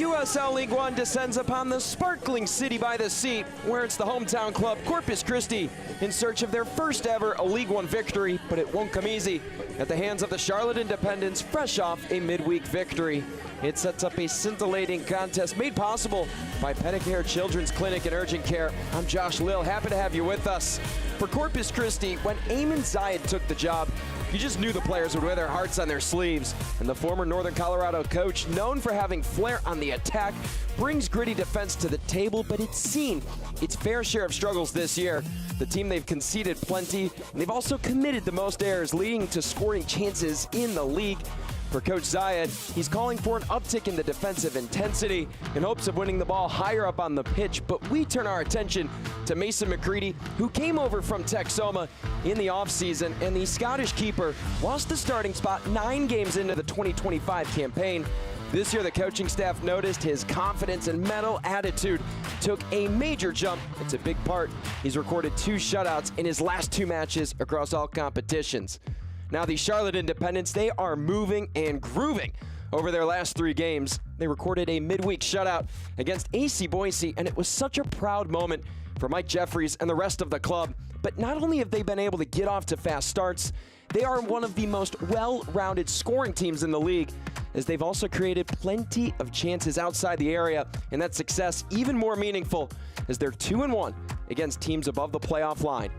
USL League One descends upon the sparkling city by the sea, where it's the hometown club Corpus Christi in search of their first ever League One victory, but it won't come easy at the hands of the Charlotte Independents, fresh off a midweek victory. It sets up a scintillating contest made possible by Pedicare Children's Clinic and Urgent Care. I'm Josh Lill, happy to have you with us. For Corpus Christi, when Eamon Zayed took the job, you just knew the players would wear their hearts on their sleeves. And the former Northern Colorado coach, known for having flair on the attack, brings gritty defense to the table, but it's seen its fair share of struggles this year. The team, they've conceded plenty, and they've also committed the most errors, leading to scoring chances in the league. For Coach Zayed, he's calling for an uptick in the defensive intensity in hopes of winning the ball higher up on the pitch, but we turn our attention to Mason McCready, who came over from Texoma in the offseason, and the Scottish keeper lost the starting spot 9 games into the 2025 campaign. This year, the coaching staff noticed his confidence and mental attitude took a major jump. It's a big part. He's recorded 2 shutouts in his last 2 matches across all competitions. Now, the Charlotte Independents, they are moving and grooving over their last 3 games. They recorded a midweek shutout against AC Boise, and it was such a proud moment for Mike Jeffries and the rest of the club. But not only have they been able to get off to fast starts, they are one of the most well-rounded scoring teams in the league, as they've also created plenty of chances outside the area, and that success even more meaningful as they're 2-1 against teams above the playoff line.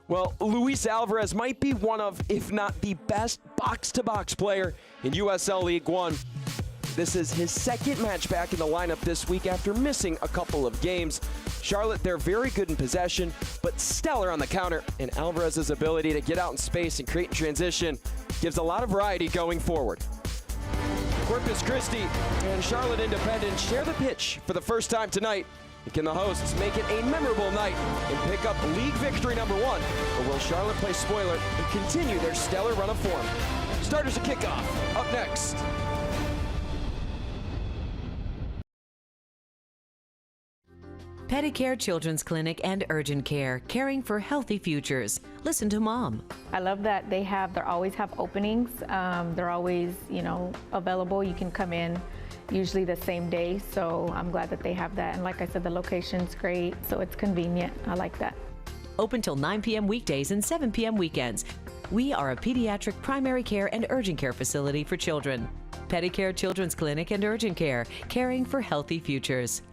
Well, Luis Alvarez might be one of, if not the best box-to-box player in USL League One. This is his 2nd match back in the lineup this week after missing a couple of games. Charlotte, they're very good in possession, but stellar on the counter, and Alvarez's ability to get out in space and create in transition gives a lot of variety going forward. Corpus Christi and Charlotte Independent share the pitch for the first time tonight. Can the hosts make it a memorable night and pick up league victory #1, or will Charlotte play spoiler and continue their stellar run of form? Starters at kickoff, up next. Pedicare Children's Clinic and Urgent Care, caring for healthy futures. Listen to Mom. I love that they always have openings. They're always, available. You can come in usually the same day, so I'm glad that they have that. And like I said, the location's great, so it's convenient. I like that. Open till 9 p.m. weekdays and 7 p.m. weekends. We are a pediatric primary care and urgent care facility for children. Pedicare Children's Clinic and Urgent Care, caring for healthy futures.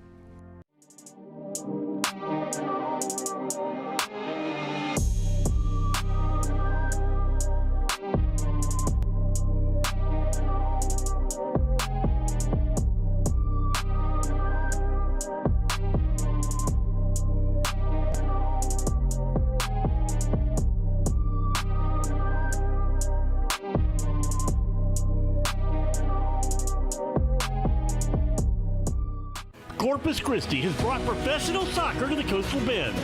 Corpus Christi has brought professional soccer to the Coastal Bend.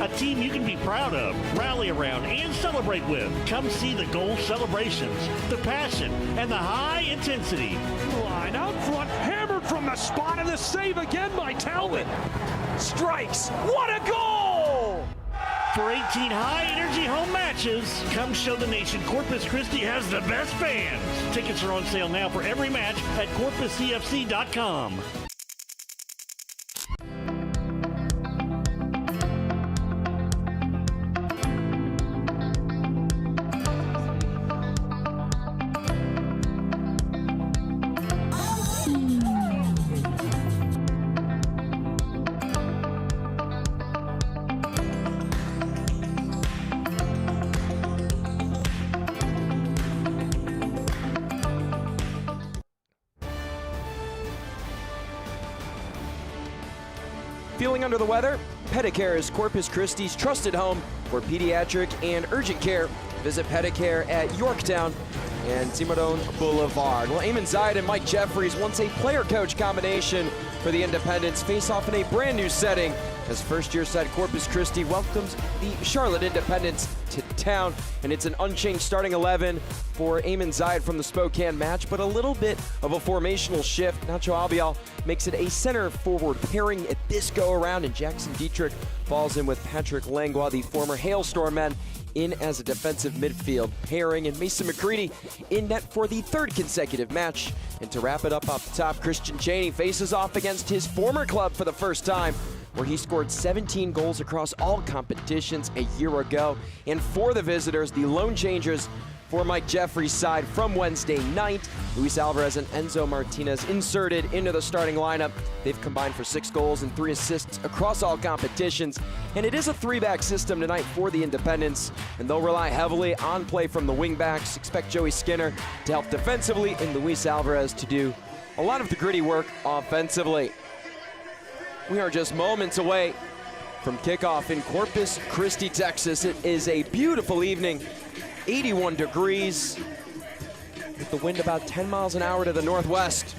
A team you can be proud of, rally around, and celebrate with. Come see the goal celebrations, the passion, and the high intensity. Line out front, hammered from the spot, and the save again by Talbot. Strikes, what a goal! For 18 high-energy home matches, come show the nation Corpus Christi has the best fans. Tickets are on sale now for every match at corpuscfc.com. Feeling under the weather? Pedicare is Corpus Christi's trusted home for pediatric and urgent care. Visit Pedicare at Yorktown and Cimarron Boulevard. Well, Eamon Zayed and Mike Jeffries, once a player-coach combination for the Independents, face off in a brand new setting as first-year side Corpus Christi welcomes the Charlotte Independents to town. And it's an unchanged starting 11 for Eamon Zayed from the Spokane match, but a little bit of a formational shift. Nacho Albiol makes it a center-forward pairing at this go-around, and Jackson Dietrich falls in with Patrick Langlois, the former Hailstorm men. in as a defensive midfield pairing, and Mason McCready in net for the third consecutive match. And to wrap it up off the top, Christian Cheney faces off against his former club for the first time, where he scored 17 goals across all competitions a year ago. And for the visitors, the lone changers for Mike Jeffrey's side from Wednesday night, Luis Alvarez and Enzo Martinez inserted into the starting lineup. They've combined for 6 goals and 3 assists across all competitions. And it is a 3-back system tonight for the Independents, and they'll rely heavily on play from the wingbacks. Expect Joey Skinner to help defensively and Luis Alvarez to do a lot of the gritty work offensively. We are just moments away from kickoff in Corpus Christi, Texas. It is a beautiful evening. 81 degrees, with the wind about 10 miles an hour to the northwest.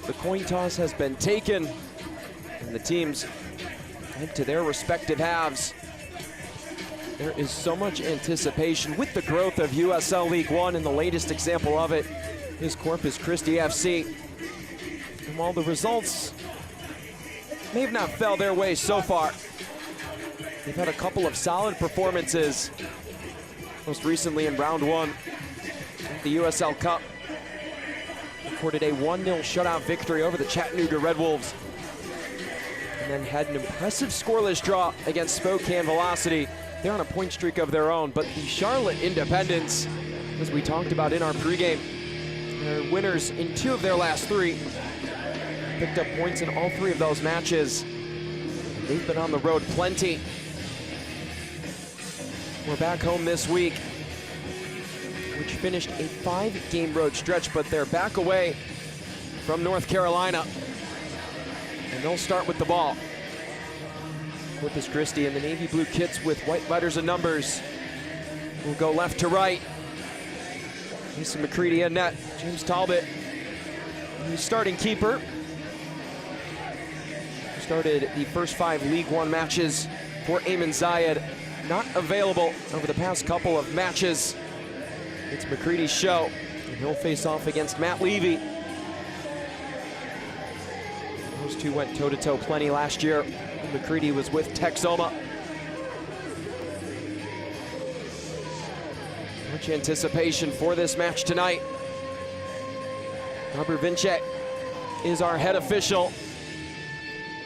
The coin toss has been taken, and the teams head to their respective halves. There is so much anticipation with the growth of USL League One, and the latest example of it is Corpus Christi FC. And while the results may have not fell their way so far, they've had a couple of solid performances. Most recently in round 1 of the USL Cup, recorded a 1-0 shutout victory over the Chattanooga Red Wolves, and then had an impressive scoreless draw against Spokane Velocity. They're on a point streak of their own, but the Charlotte Independents, as we talked about in our pregame, they're winners in 2 of their last 3. Picked up points in all 3 of those matches. They've been on the road plenty. We're back home this week, which finished a 5-game road stretch, but they're back away from North Carolina. And they'll start with the ball. Corpus Christi in the navy blue kits with white letters and numbers will go left to right. Mason McCready in net. James Talbot, the starting keeper. Started the first 5 League One matches for Ayman Zayed. Not available over the past couple of matches. It's McCready's show, and he'll face off against Matt Levy. Those two went toe-to-toe plenty last year. McCready was with Texoma. Much anticipation for this match tonight. Robert Vince is our head official.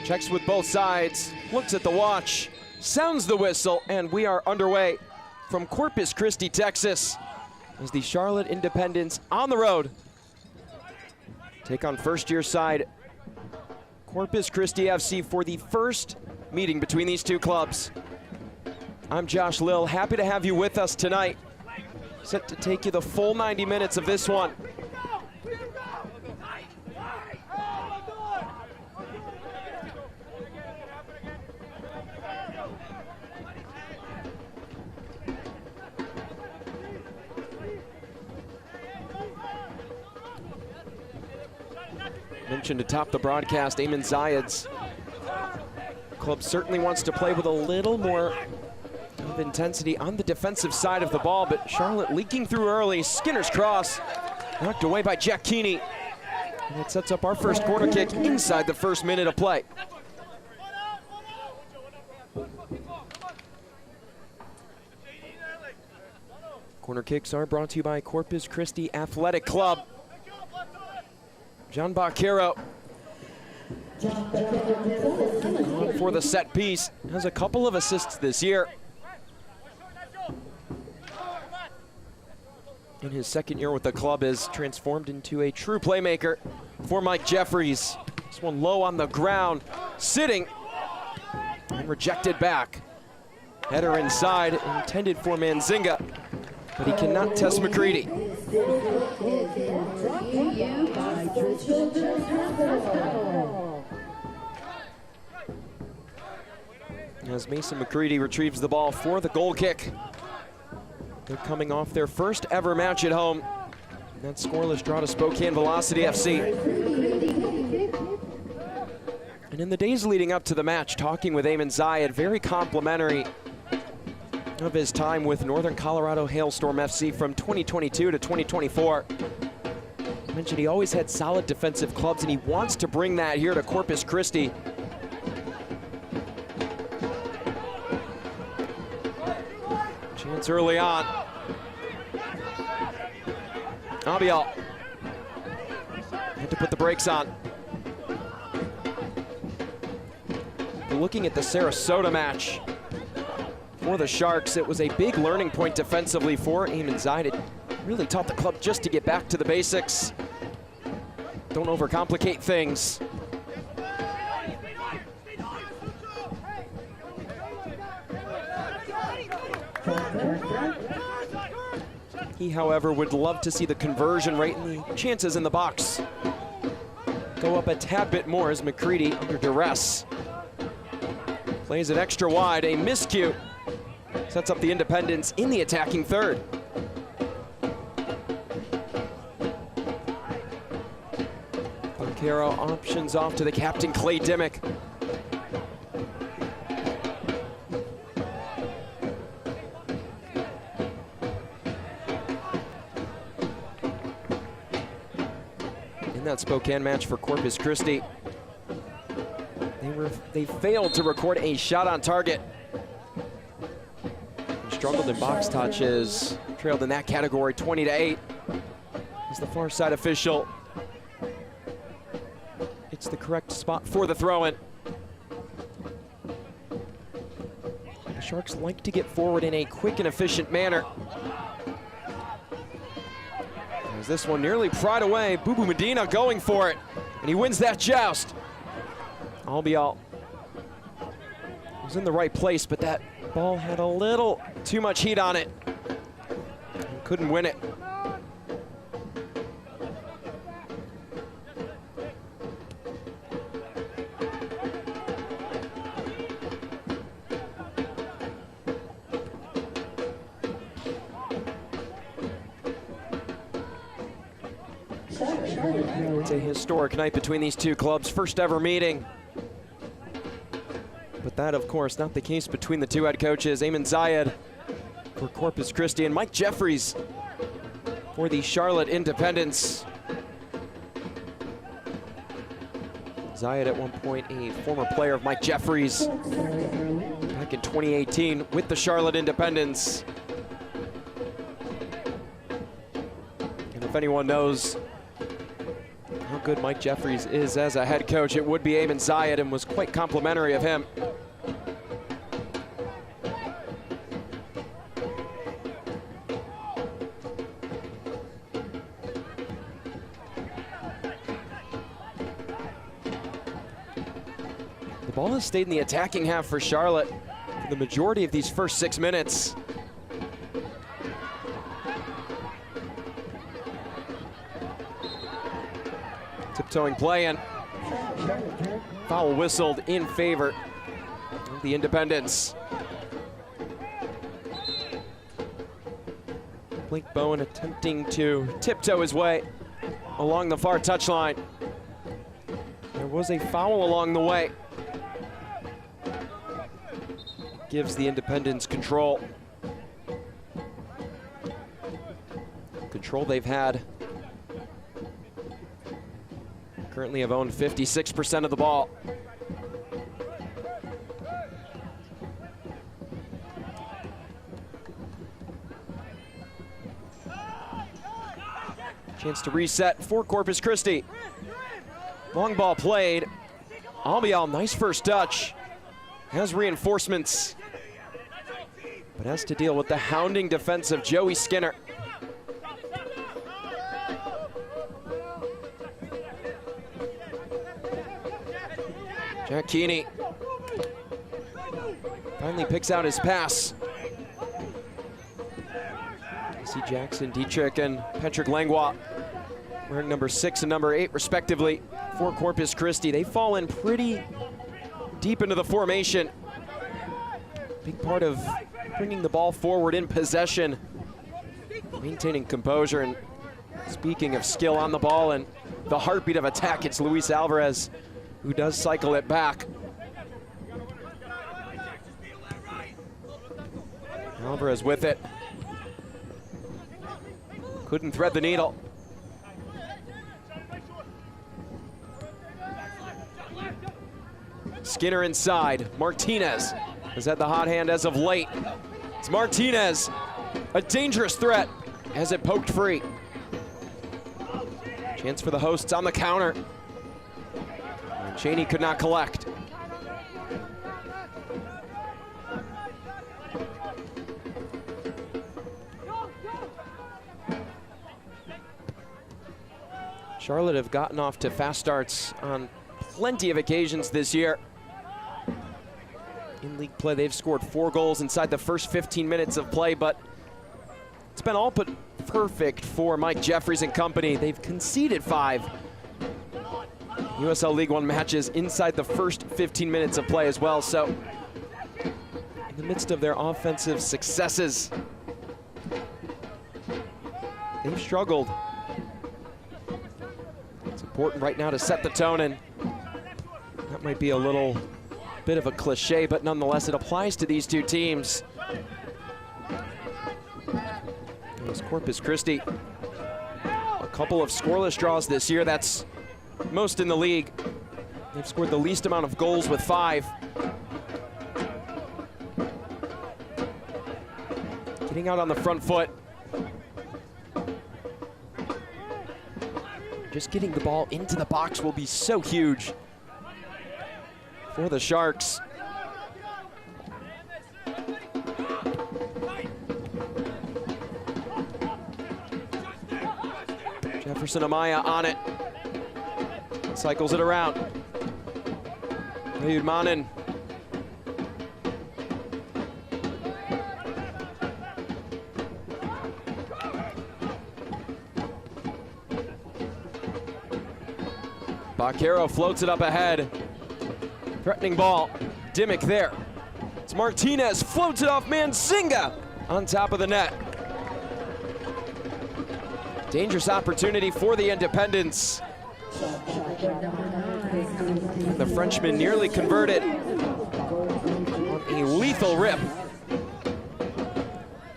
Checks with both sides, looks at the watch, sounds the whistle, and we are underway from Corpus Christi, Texas, as the Charlotte Independents on the road take on first-year side Corpus Christi FC for the first meeting between these two clubs. I'm Josh Lill, happy to have you with us tonight. Set to take you the full 90 minutes of this one. Mentioned atop the broadcast, Ayman Zayed's club certainly wants to play with a little more of intensity on the defensive side of the ball, but Charlotte leaking through early. Skinner's cross knocked away by Jack Keeney. And it sets up our first corner kick inside the first minute of play. Corner kicks are brought to you by Corpus Christi Athletic Club. John Baccaro going for the set piece. Has a couple of assists this year. In his second year with the club, has transformed into a true playmaker for Mike Jeffries. This one low on the ground, sitting, and rejected back. Header inside, intended for Manzinga, but he cannot test McCready. As Mason McCready retrieves the ball for the goal kick. They're coming off their first ever match at home. That scoreless draw to Spokane Velocity FC. And in the days leading up to the match, talking with Ayman Zayed, very complimentary of his time with Northern Colorado Hailstorm FC from 2022 to 2024. He mentioned he always had solid defensive clubs, and he wants to bring that here to Corpus Christi. Chance It's early on. Abiel had to put the brakes on. But looking at the Sarasota match for the Sharks, it was a big learning point defensively for Eamon Zayed. It really taught the club just to get back to the basics. Don't overcomplicate things. He, however, would love to see the conversion rate and the chances in the box go up a tad bit more as McCready, under duress, plays it extra wide. A miscue sets up the Independents in the attacking third. Boncaro options off to the captain, Clay Dimmick. That Spokane match for Corpus Christi, they failed to record a shot on target. And struggled in box touches, trailed in that category 20-8. As the far side official, it's the correct spot for the throw-in. The Sharks like to get forward in a quick and efficient manner. This one nearly pried away. Bubu Medina going for it, and he wins that joust. Albiol was in the right place, but that ball had a little too much heat on it. Couldn't win it. It's a historic night between these two clubs, first ever meeting. But that, of course, not the case between the two head coaches. Eamon Zayed for Corpus Christi and Mike Jeffries for the Charlotte Independents. Zayed at one point a former player of Mike Jeffries back in 2018 with the Charlotte Independents. And if anyone knows how good Mike Jeffries is as a head coach, it would be Eamon Zayed, and was quite complimentary of him. The ball has stayed in the attacking half for Charlotte for the majority of these first 6 minutes. Tiptoeing play, and foul whistled in favor of the Independents. Blake Bowen attempting to tiptoe his way along the far touchline. There was a foul along the way. Gives the Independents control. Control they've had. Currently have owned 56% of the ball. Chance to reset for Corpus Christi. Long ball played. Albiol, nice first touch. Has reinforcements, but has to deal with the hounding defense of Joey Skinner. Jack Keeney finally picks out his pass. See Jackson Dietrich and Patrick Langlois wearing number 6 and number 8 respectively for Corpus Christi. They fall in pretty deep into the formation. Big part of bringing the ball forward in possession, maintaining composure, and speaking of skill on the ball and the heartbeat of attack, it's Luis Alvarez who does cycle it back. Alvarez with it. Couldn't thread the needle. Skinner inside. Martinez has had the hot hand as of late. It's Martinez A dangerous threat as it poked free. Chance for the hosts on the counter. And Cheney could not collect. Charlotte have gotten off to fast starts on plenty of occasions this year. In league play, they've scored 4 goals inside the first 15 minutes of play, but it's been all but perfect for Mike Jeffries and company. They've conceded 5 USL League One matches inside the first 15 minutes of play as well. So in the midst of their offensive successes, they've struggled. It's important right now to set the tone, and that might be a little bit of a cliche, but nonetheless it applies to these two teams. There's Corpus Christi. A couple of scoreless draws this year. That's most in the league. They've scored the least amount of goals with 5. Getting out on the front foot. Just getting the ball into the box will be so huge for the Sharks. Jefferson Amaya on it. Cycles it around. Manen. Baquero floats it up ahead. Threatening ball. Dimmick there. It's Martinez. Floats it off Manzinga on top of the net. Dangerous opportunity for the Independents. The Frenchman nearly converted on a lethal rip.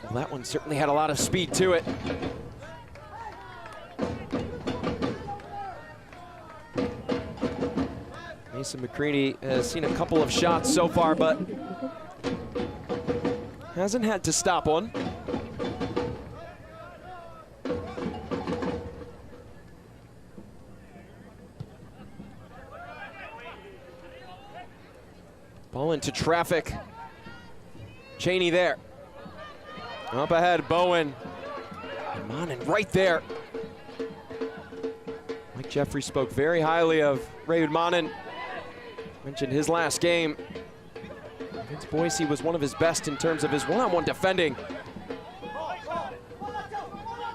Well, that one certainly had a lot of speed to it. Mason McCready has seen a couple of shots so far, but hasn't had to stop one. Ball into traffic. Cheney there. Up ahead, Bowen. Manen right there. Mike Jeffries spoke very highly of Raymond Manen. Mentioned his last game against Boise was one of his best in terms of his one-on-one defending.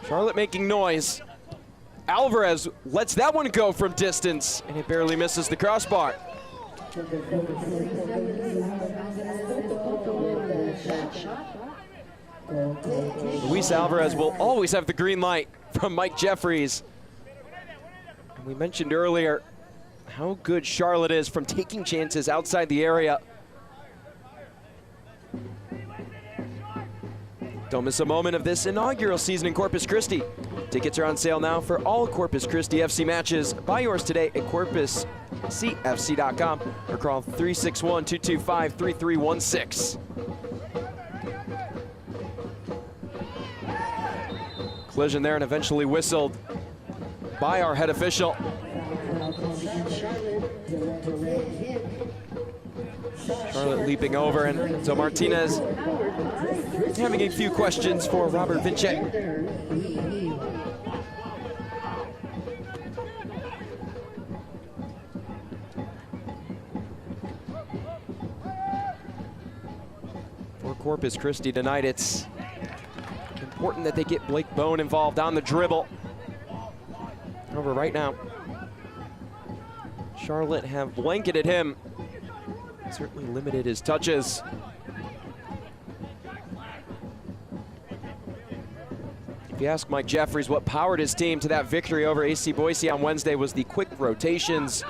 Charlotte making noise. Alvarez lets that one go from distance, and it barely misses the crossbar. Luis Alvarez will always have the green light from Mike Jeffries. And we mentioned earlier how good Charlotte is from taking chances outside the area. Don't miss a moment of this inaugural season in Corpus Christi. Tickets are on sale now for all Corpus Christi FC matches. Buy yours today at corpuscfc.com or call 361-225-3316. Collision there and eventually whistled by our head official. Charlotte leaping over, and so Martinez having a few questions for Robert Vince. For Corpus Christi tonight, it's important that they get Blake Bowen involved on the dribble. However, right now, Charlotte have blanketed him. Certainly limited his touches. If you ask Mike Jeffries what powered his team to that victory over AC Boise on Wednesday was the quick rotations,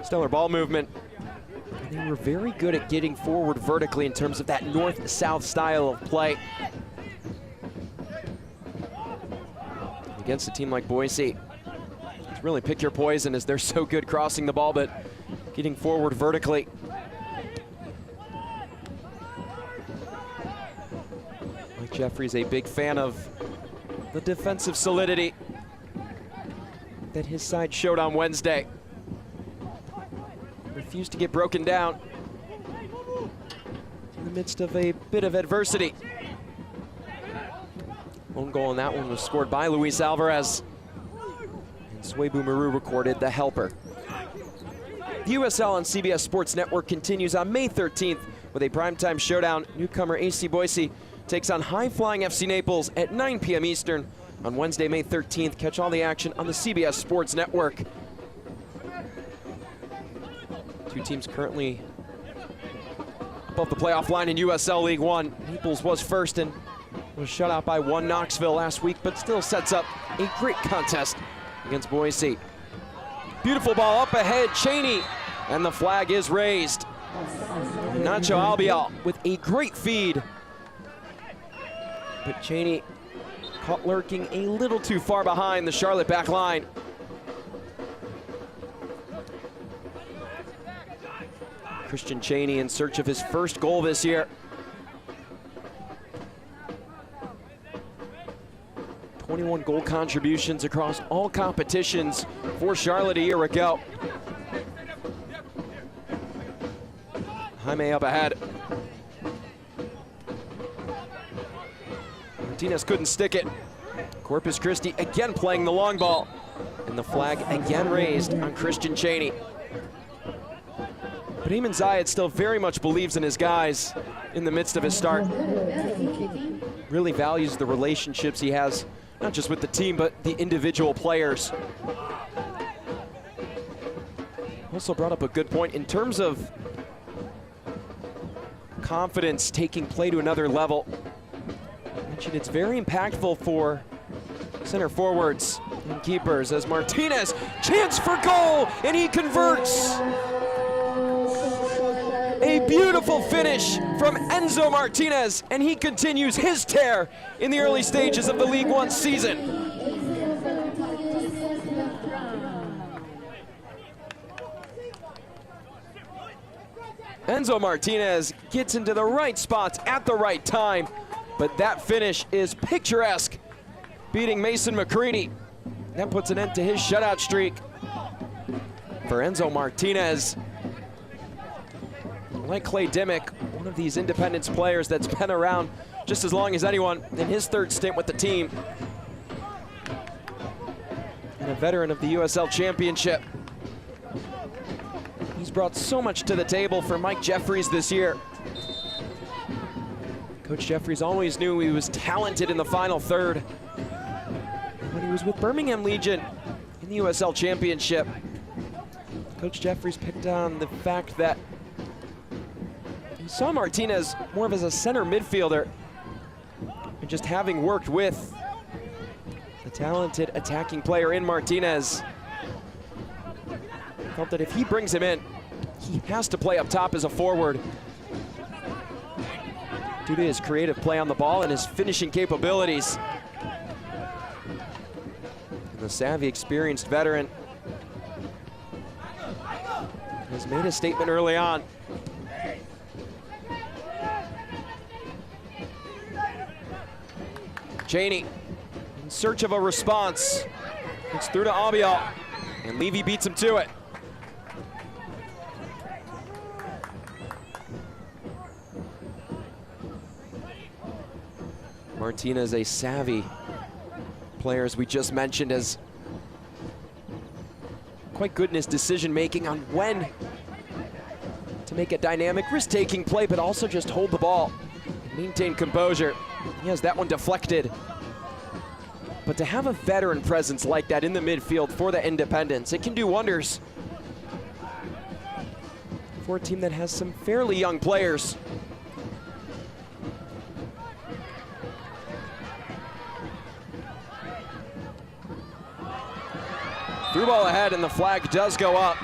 stellar ball movement. And they were very good at getting forward vertically in terms of that north-south style of play. Against a team like Boise, it's really pick your poison as they're so good crossing the ball, but getting forward vertically. Mike Mike Jeffries, a big fan of the defensive solidity that his side showed on Wednesday. Refused to get broken down in the midst of a bit of adversity. Own goal in that one was scored by Luis Alvarez. And Swebu Maru recorded the helper. The USL on CBS Sports Network continues on May 13th with a primetime showdown. Newcomer AC Boise takes on high-flying FC Naples at 9 p.m. Eastern on Wednesday, May 13th. Catch all the action on the CBS Sports Network. Two teams currently above the playoff line in USL League One. Naples was first and was shut out by one Knoxville last week, but still sets up a great contest against Boise. Beautiful ball up ahead, Cheney, and the flag is raised. Nacho Albiol with a great feed. But Cheney caught lurking a little too far behind the Charlotte back line. Christian Cheney in search of his first goal this year. 21 goal contributions across all competitions for Charlotte a year ago. Jaime up ahead. Martinez couldn't stick it. Corpus Christi again playing the long ball. And the flag again raised on Christian Cheney. But Eamon Zayed still very much believes in his guys in the midst of his start. Really values the relationships he has, not just with the team, but the individual players. Also brought up a good point in terms of confidence taking play to another level. Mentioned it's very impactful for center forwards and keepers as Martinez, chance for goal, and he converts. A beautiful finish from Enzo Martinez, and he continues his tear in the early stages of the League One season. Enzo Martinez gets into the right spots at the right time, but that finish is picturesque, beating Mason McCready. That puts an end to his shutout streak. For Enzo Martinez, like Clay Dimmick, one of these Independence players that's been around just as long as anyone in his third stint with the team. And a veteran of the USL Championship. He's brought so much to the table for Mike Jeffries this year. Coach Jeffries always knew he was talented in the final third. When he was with Birmingham Legion in the USL Championship, Coach Jeffries picked on the fact that he saw Martinez more of as a center midfielder, and just having worked with the talented attacking player in Martinez, felt that if he brings him in, he has to play up top as a forward due to his creative play on the ball and his finishing capabilities. And the savvy, experienced veteran has made a statement early on. Cheney in search of a response. It's through to Albiol, and Levy beats him to it. Martinez, a savvy player, as we just mentioned, has quite good in his decision-making on when to make a dynamic, risk-taking play, but also just hold the ball and maintain composure. He has that one deflected. But to have a veteran presence like that in the midfield for the Independents, it can do wonders for a team that has some fairly young players. Through ball ahead, and the flag does go up.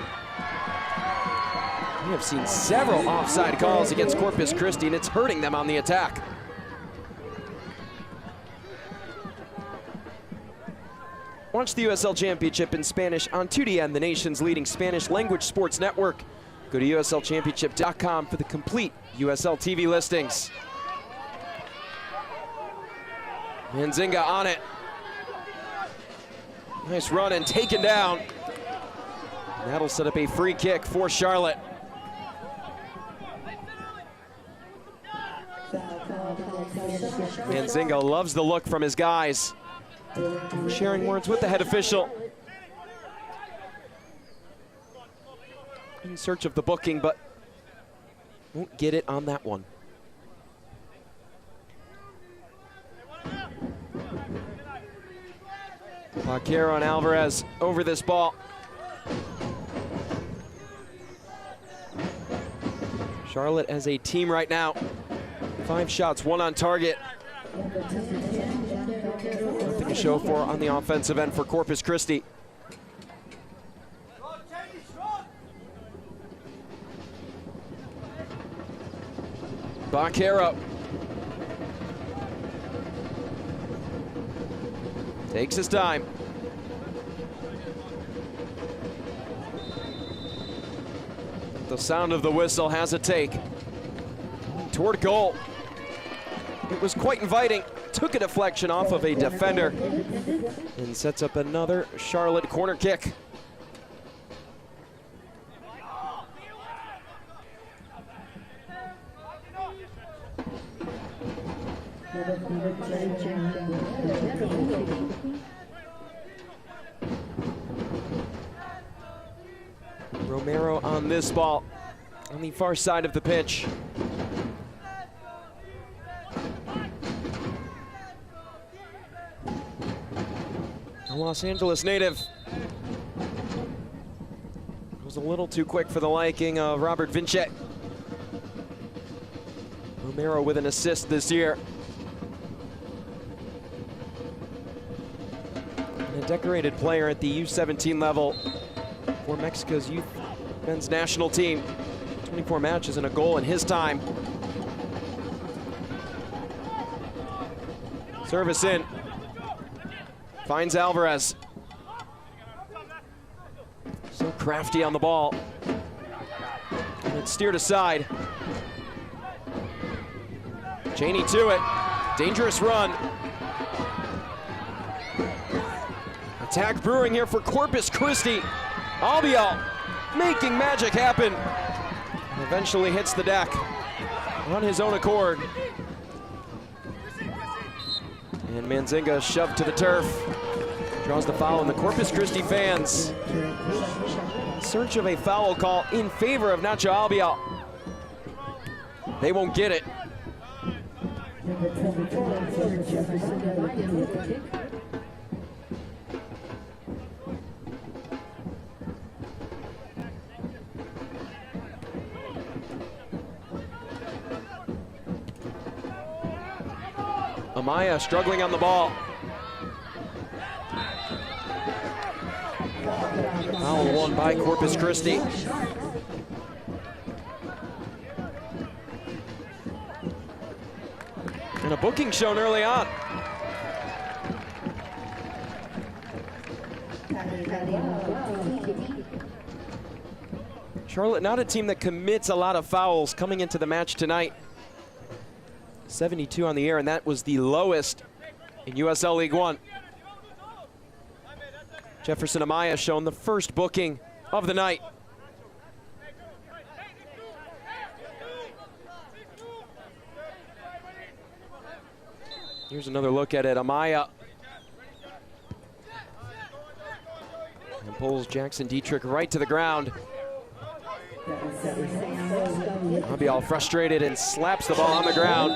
We have seen several offside calls against Corpus Christi, and it's hurting them on the attack. Watch the USL Championship in Spanish on 2DN, the nation's leading Spanish language sports network. Go to USLChampionship.com for the complete USL TV listings. Nzinga on it. Nice run and taken down. And that'll set up a free kick for Charlotte. Nzinga loves the look from his guys. Sharing words with the head official. In search of the booking, but won't get it on that one. Vaquero and Alvarez over this ball. Charlotte as a team right now. 5 shots, 1 on target. Nothing to show for on the offensive end for Corpus Christi. Vaquero takes his time. The sound of the whistle has a take. Toward goal. It was quite inviting. Took a deflection off of a defender and sets up another Charlotte corner kick. Romero on this ball on the far side of the pitch. A Los Angeles native. Was a little too quick for the liking of Robert Vinchet. Romero with an assist this year. And a decorated player at the U17 level for Mexico's youth men's national team. 24 matches and a goal in his time. Service in. Finds Alvarez. So crafty on the ball. And it's steered aside. Cheney to it. Dangerous run. Attack brewing here for Corpus Christi. Albiol making magic happen. And eventually hits the deck on his own accord. And Nzinga shoved to the turf. Draws the foul, and the Corpus Christi fans in search of a foul call in favor of Nacho Albiol. They won't get it. Amaya struggling on the ball. Foul won by Corpus Christi. And a booking shown early on. Charlotte not a team that commits a lot of fouls coming into the match tonight. 72 on the air, and that was the lowest in USL League One. Jefferson Amaya shown the first booking of the night. Here's another look at it. Amaya. And pulls Jackson Dietrich right to the ground. Albiol frustrated and slaps the ball on the ground.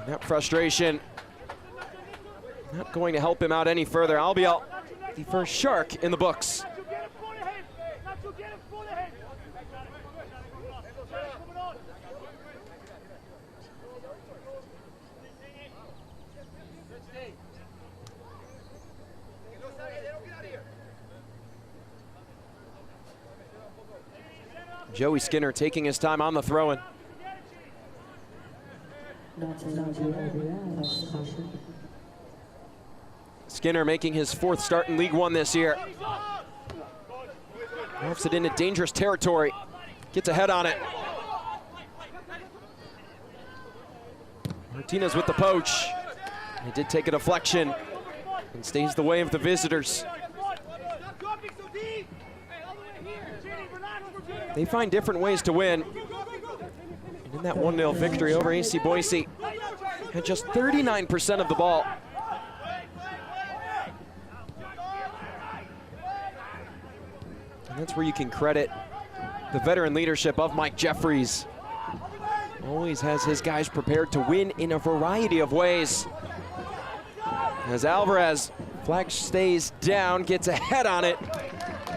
And that frustration not going to help him out any further. Albiol, the first shark in the books. Joey Skinner taking his time on the throw-in. Skinner making his 4th start in League One this year. Offs it into dangerous territory. Gets a head on it. Martinez with the poach. He did take a deflection and stays the way of the visitors. They find different ways to win. And in that 1-0 victory over AC Boise, had just 39% of the ball. And that's where you can credit the veteran leadership of Mike Jeffries. Always has his guys prepared to win in a variety of ways. As Alvarez, flag stays down, gets a head on it,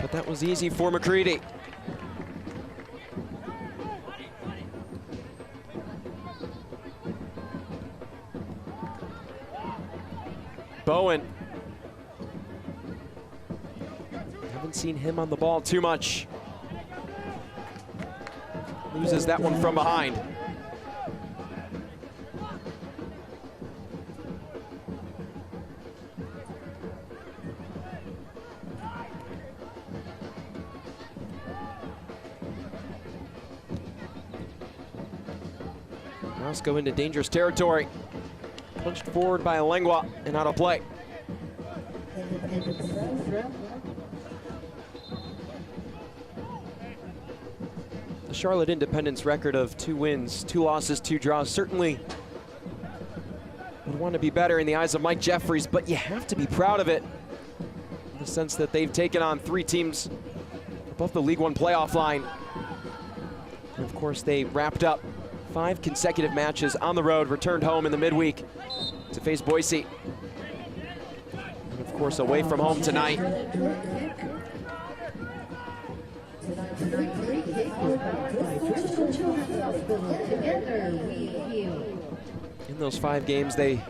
but that was easy for McCready. Bowen. Haven't seen him on the ball too much. Loses that one from behind. Roscoe into dangerous territory. Punched forward by Lengua and out of play. The Charlotte Independence record of 2 wins, 2 losses, 2 draws certainly would want to be better in the eyes of Mike Jeffries, but you have to be proud of it in the sense that they've taken on 3 teams above the League One playoff line. And of course, they wrapped up 5 consecutive matches on the road, returned home in the midweek to face Boise. And of course, away from home tonight. In those 5 games, they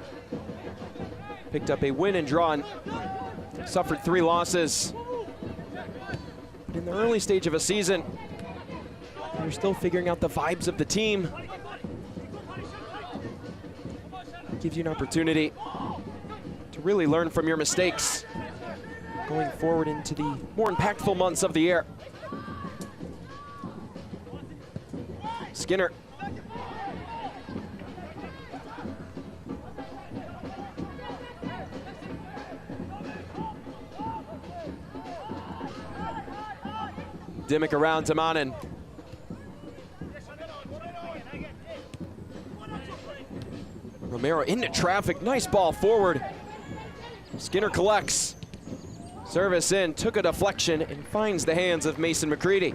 picked up a win and draw and suffered 3 losses. In the early stage of a season, you're still figuring out the vibes of the team. Gives you an opportunity to really learn from your mistakes going forward into the more impactful months of the year. Skinner. Dimmick around to Manin. Romero into traffic, nice ball forward. Skinner collects. Service in, took a deflection and finds the hands of Mason McCready.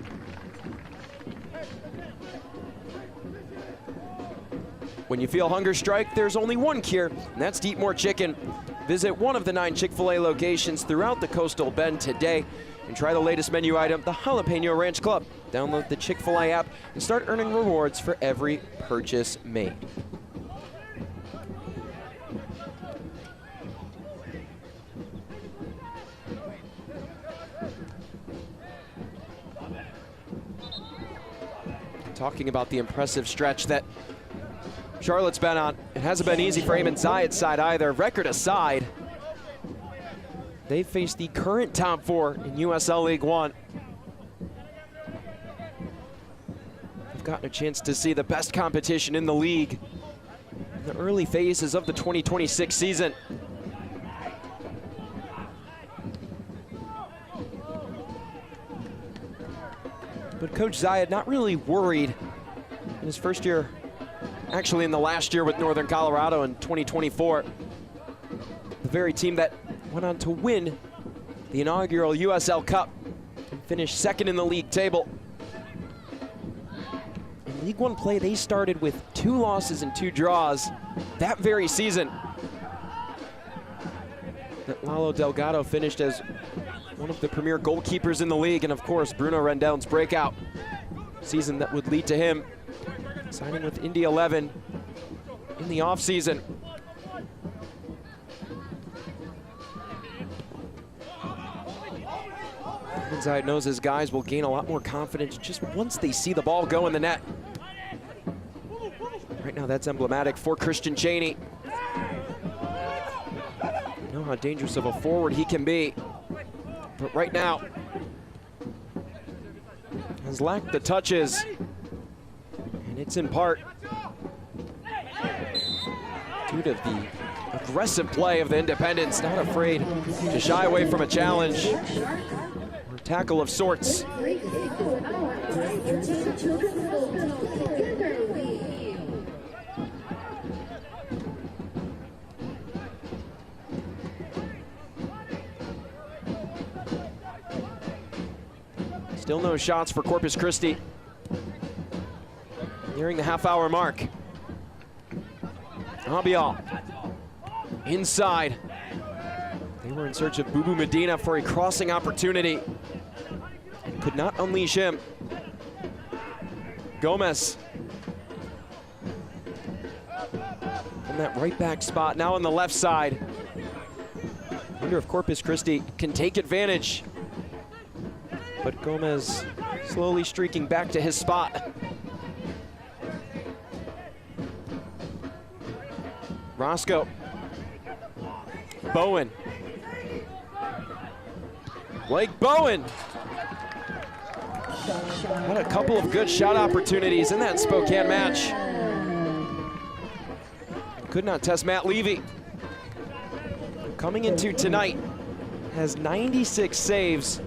When you feel hunger strike, there's only one cure, and that's to eat more chicken. Visit one of the 9 Chick-fil-A locations throughout the Coastal Bend today and try the latest menu item, the Jalapeno Ranch Club. Download the Chick-fil-A app and start earning rewards for every purchase made. Talking about the impressive stretch that Charlotte's been on. It hasn't been easy for Eamon Zayed's side either. Record aside, they face the current top 4 in USL League One. They've gotten a chance to see the best competition in the league in the early phases of the 2026 season. But Coach Zayed not really worried in his first year, actually in the last year with Northern Colorado in 2024. The very team that went on to win the inaugural USL Cup and finish 2nd in the league table. In League One play, they started with 2 losses and 2 draws that very season. That Lalo Delgado finished as one of the premier goalkeepers in the league, and of course, Bruno Rendon's breakout season that would lead to him signing with Indy 11 in the offseason. Zayed knows his guys will gain a lot more confidence just once they see the ball go in the net. Right now, that's emblematic for Christian Cheney. You know how dangerous of a forward he can be. But right now, has lacked the touches, and it's in part due to the aggressive play of the Independents, not afraid to shy away from a challenge or tackle of sorts. Still no shots for Corpus Christi. Nearing the half-hour mark. Abial inside. They were in search of Bubu Medina for a crossing opportunity and could not unleash him. Gomez from that right back spot, now on the left side. Wonder if Corpus Christi can take advantage. But Gomez slowly streaking back to his spot. Roscoe. Bowen. Blake Bowen. Had a couple of good shot opportunities in that Spokane match. Could not test Matt Levy. Coming into tonight, has 96 saves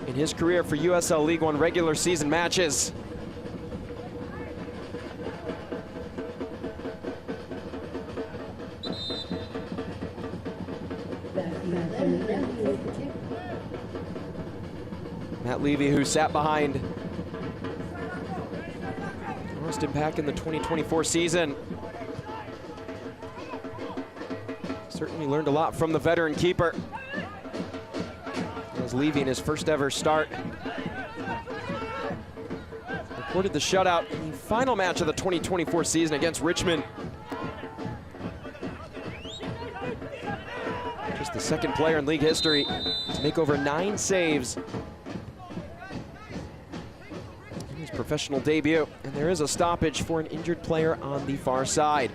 in his career for USL League One regular season matches. Matt Levy, who sat behind Austin Pack in the 2024 season. Certainly learned a lot from the veteran keeper. As Levy in his first ever start recorded the shutout in the final match of the 2024 season against Richmond. Just the second player in league history to make over 9 saves in his professional debut. And there is a stoppage for an injured player on the far side.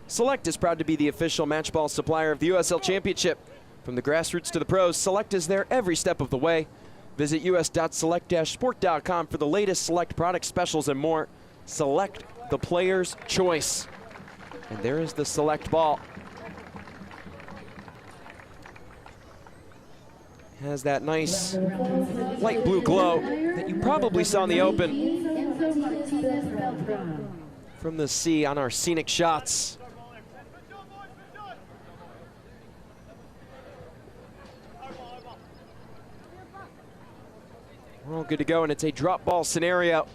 Select is proud to be the official match ball supplier of the USL Championship. From the grassroots to the pros, Select is there every step of the way. Visit us.select-sport.com for the latest Select product specials and more. Select, the player's choice. And there is the Select ball. Has that nice light blue glow that you probably saw in the open from the sea on our scenic shots. We're all good to go, and it's a drop ball scenario.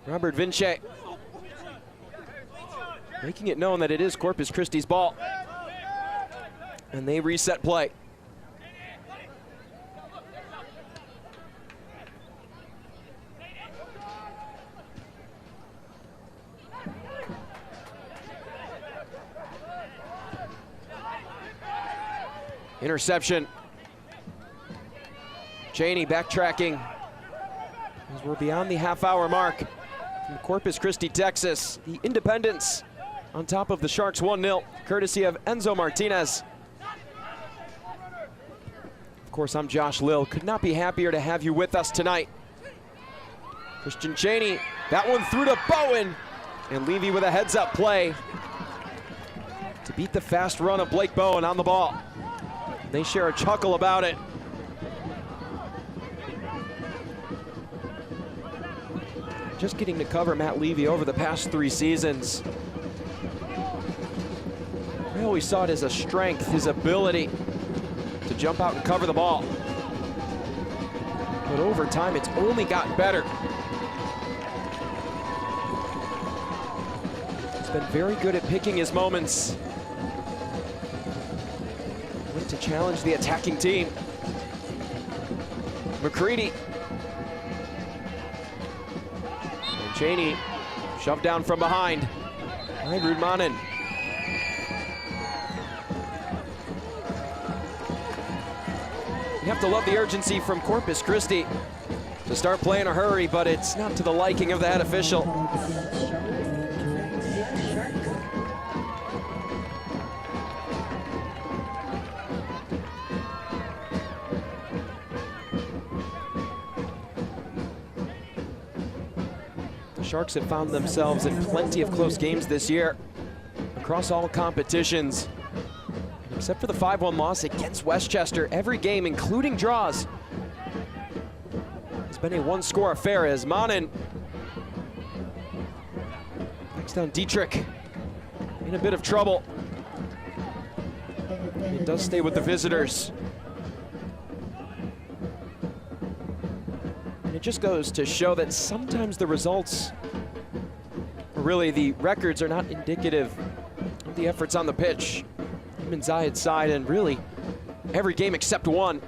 Robert Vinci making it known that it is Corpus Christi's ball. And they reset play. Interception. Cheney backtracking as we're beyond the half-hour mark from Corpus Christi, Texas. The Independents on top of the Sharks 1-0, courtesy of Enzo Martinez. Of course, I'm Josh Lill. Could not be happier to have you with us tonight. Christian Cheney, that one through to Bowen, and Levy with a heads-up play to beat the fast run of Blake Bowen on the ball. They share a chuckle about it. Just getting to cover Matt Levy over the past 3 seasons. I always saw it as a strength, his ability to jump out and cover the ball. But over time, it's only gotten better. He's been very good at picking his moments. To challenge the attacking team. McCready. And Cheney shoved down from behind by Rudmanen. You have to love the urgency from Corpus Christi. to start play in a hurry, but it's not to the liking of the head official. The Sharks have found themselves in plenty of close games this year across all competitions. Except for the 5-1 loss against Westchester, every game, including draws, has been a one-score affair as Mannen next down Dietrich in a bit of trouble. It does stay with the visitors. And it just goes to show that sometimes the results, or really the records, are not indicative of the efforts on the pitch. Zayed's side, and really every game except one.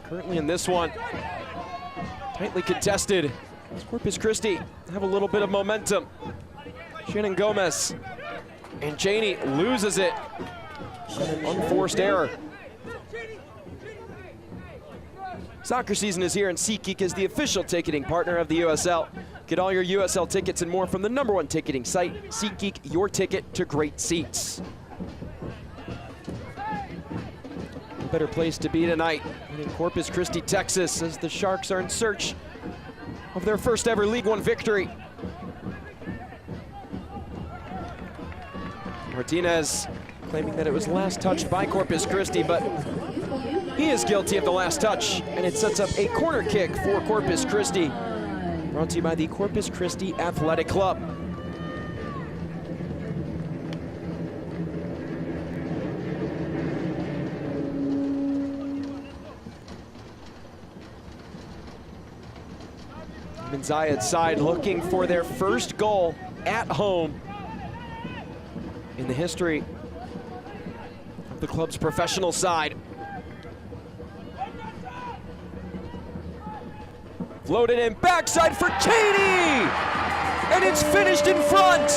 Currently in this one, tightly contested. Corpus Christi have a little bit of momentum. Shannon Gomez, and Cheney loses it. An unforced error. Soccer season is here, and SeatGeek is the official ticketing partner of the USL. Get all your USL tickets and more from the #1 ticketing site, SeatGeek, your ticket to great seats. A better place to be tonight in Corpus Christi, Texas, as the Sharks are in search of their first ever League One victory. Martinez claiming that it was last touched by Corpus Christi, but he is guilty of the last touch, and it sets up a corner kick for Corpus Christi. Brought to you by the Corpus Christi Athletic Club. Zayed's side looking for their first goal at home in the history of the club's professional side. Floated in backside for Cheney! And it's finished in front!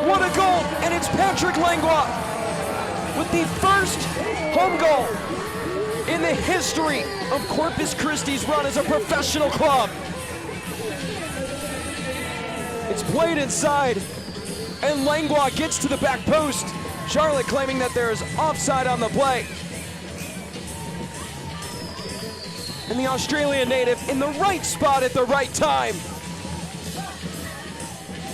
What a goal! And it's Patrick Langlois with the first home goal in the history of Corpus Christi's run as a professional club. It's played inside, and Langlois gets to the back post. Charlotte claiming that there is offside on the play. And the Australian native in the right spot at the right time.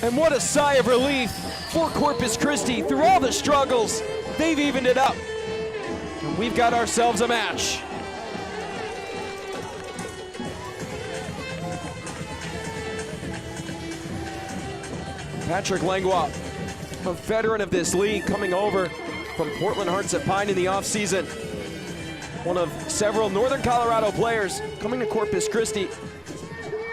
And what a sigh of relief for Corpus Christi. Through all the struggles, they've evened it up. And we've got ourselves a match. Patrick Langlois, a veteran of this league, coming over from Portland Hearts at Pine in the offseason. One of several Northern Colorado players coming to Corpus Christi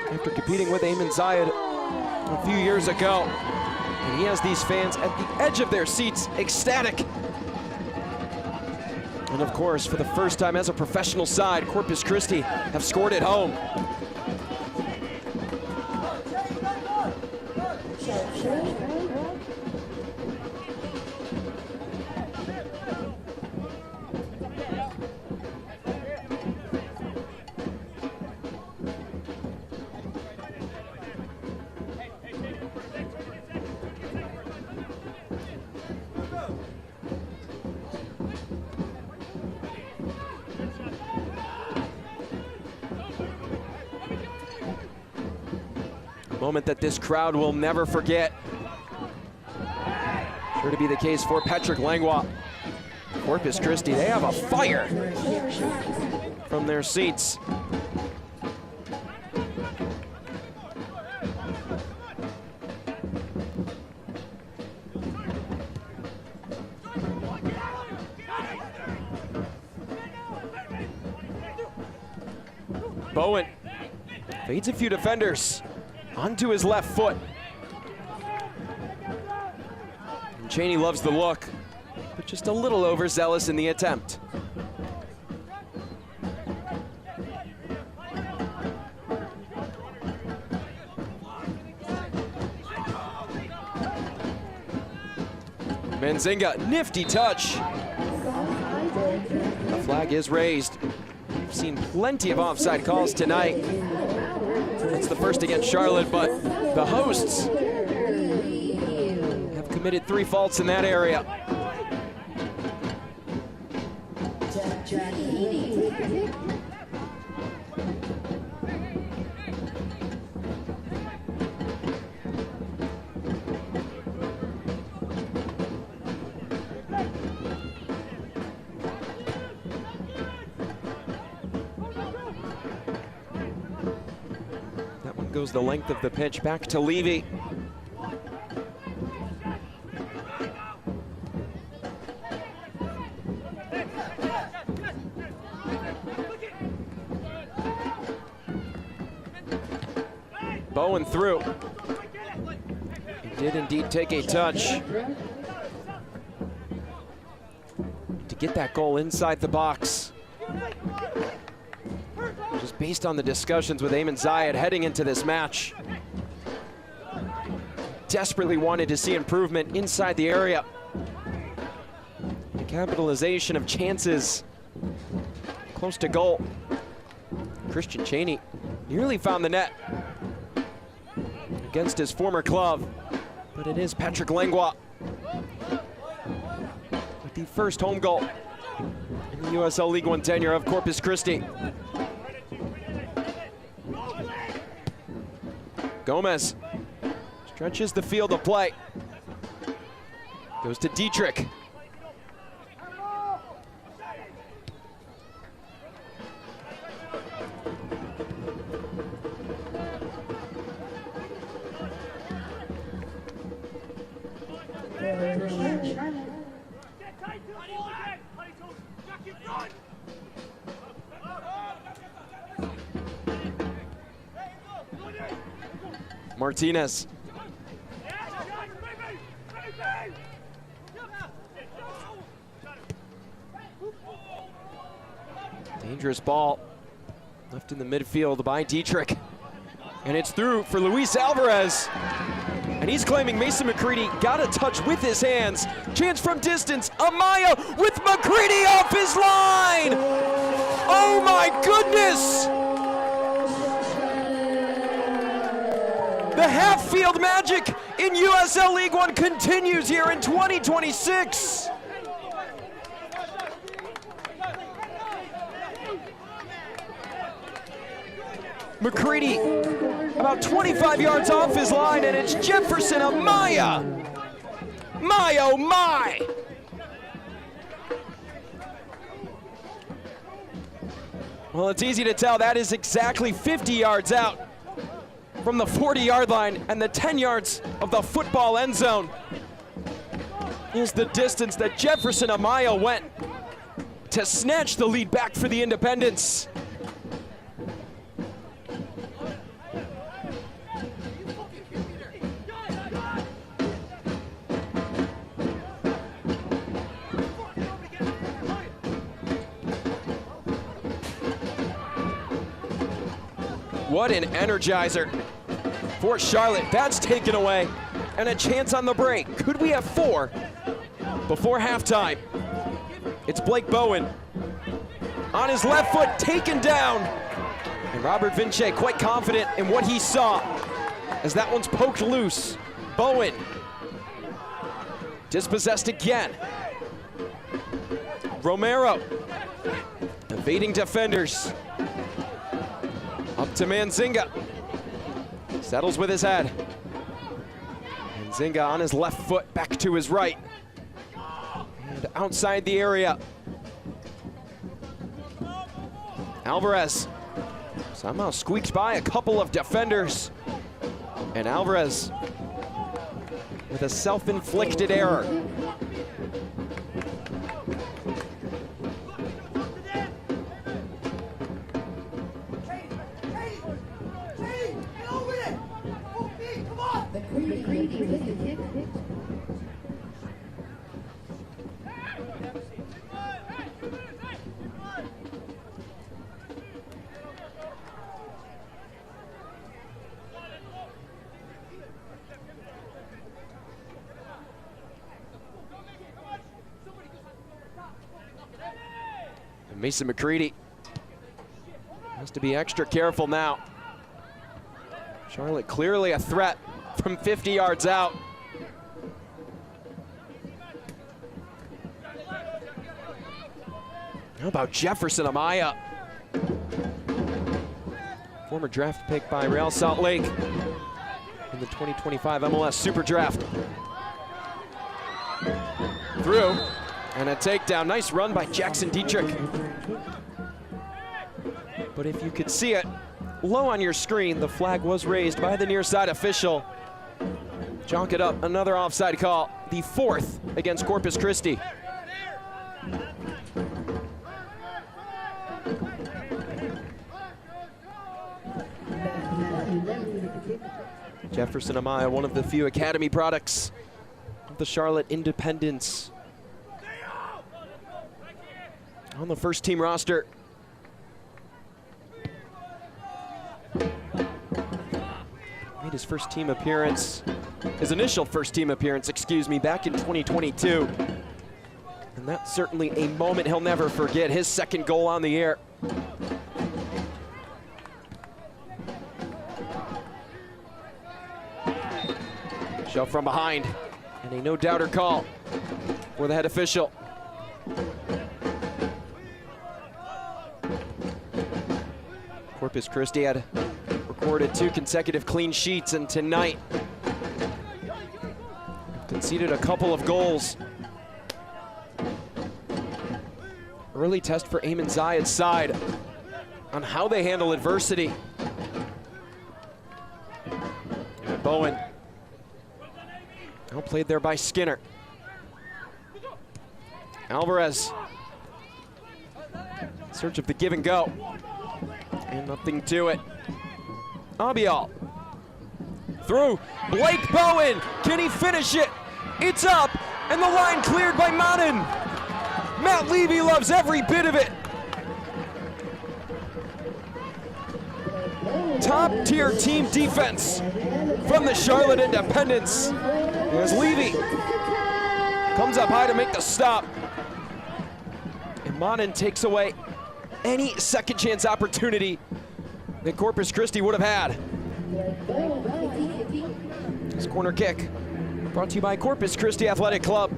after competing with Eamon Zayed a few years ago. And he has these fans at the edge of their seats, ecstatic. And of course, for the first time as a professional side, Corpus Christi have scored at home. Moment that this crowd will never forget. Sure to be the case for Patrick Langlois. Corpus Christi, they have a fire from their seats. Bowen fades a few defenders onto his left foot. And Cheney loves the look, but just a little overzealous in the attempt. Manzinga, nifty touch. The flag is raised. We've seen plenty of offside calls tonight. That's the first against Charlotte, but the hosts have committed 3 faults in that area. Goes the length of the pitch back to Levy. Bowen through. He did indeed take a touch to get that goal inside the box. Just based on the discussions with Eamon Zayed heading into this match. Desperately wanted to see improvement inside the area. The capitalization of chances close to goal. Christian Cheney nearly found the net against his former club, but it is Patrick Langlois with the first home goal in the USL League One tenure of Corpus Christi. Gomez stretches the field of play. Goes to Dietrich. Martinez. Dangerous ball. Left in the midfield by Dietrich. And it's through for Luis Alvarez. And he's claiming Mason McCready got a touch with his hands. Chance from distance. Amaya with McCready off his line. Oh my goodness. The half-field magic in USL League One continues here in 2026. McCready about 25 yards off his line, and it's Jefferson Amaya. My, oh my. Well, it's easy to tell that is exactly 50 yards out from the 40-yard line, and the 10 yards of the football end zone is the distance that Jefferson Amaya went to snatch the lead back for the Independents. What an energizer for Charlotte. That's taken away, and a chance on the break. Could we have 4 before halftime? It's Blake Bowen on his left foot, taken down. And Robert Vinci quite confident in what he saw as that one's poked loose. Bowen dispossessed again. Romero evading defenders. Up to Manzinga. Settles with his head. Manzinga on his left foot, back to his right. And outside the area. Alvarez somehow squeaks by a couple of defenders. And Alvarez with a self-inflicted error. And Mason McCready has to be extra careful now. Charlotte clearly a threat from 50 yards out. How about Jefferson Amaya? Former draft pick by Real Salt Lake in the 2025 MLS Super Draft. Through, and a takedown. Nice run by Jackson Dietrich. But if you could see it low on your screen, the flag was raised by the near side official. Chalk it up, another offside call, the 4th against Corpus Christi. Jefferson Amaya, one of the few academy products of the Charlotte Independents, on the first team roster. Made his first team appearance, his initial first team appearance, excuse me, back in 2022. And that's certainly a moment he'll never forget, his second goal on the year. Shove from behind, and a no-doubter call for the head official. Corpus Christi had recorded 2 consecutive clean sheets, and tonight conceded a couple of goals. Early test for Eamon Zayed's side on how they handle adversity. And Bowen, now played there by Skinner. Alvarez, in search of the give and go. And nothing to it. Abial, through, Blake Bowen, can he finish it? It's up, and the line cleared by Madden. Matt Levy loves every bit of it. Top tier team defense from the Charlotte Independents. As Levy comes up high to make the stop. And Madden takes away any second chance opportunity that Corpus Christi would have had. This corner kick brought to you by Corpus Christi Athletic Club.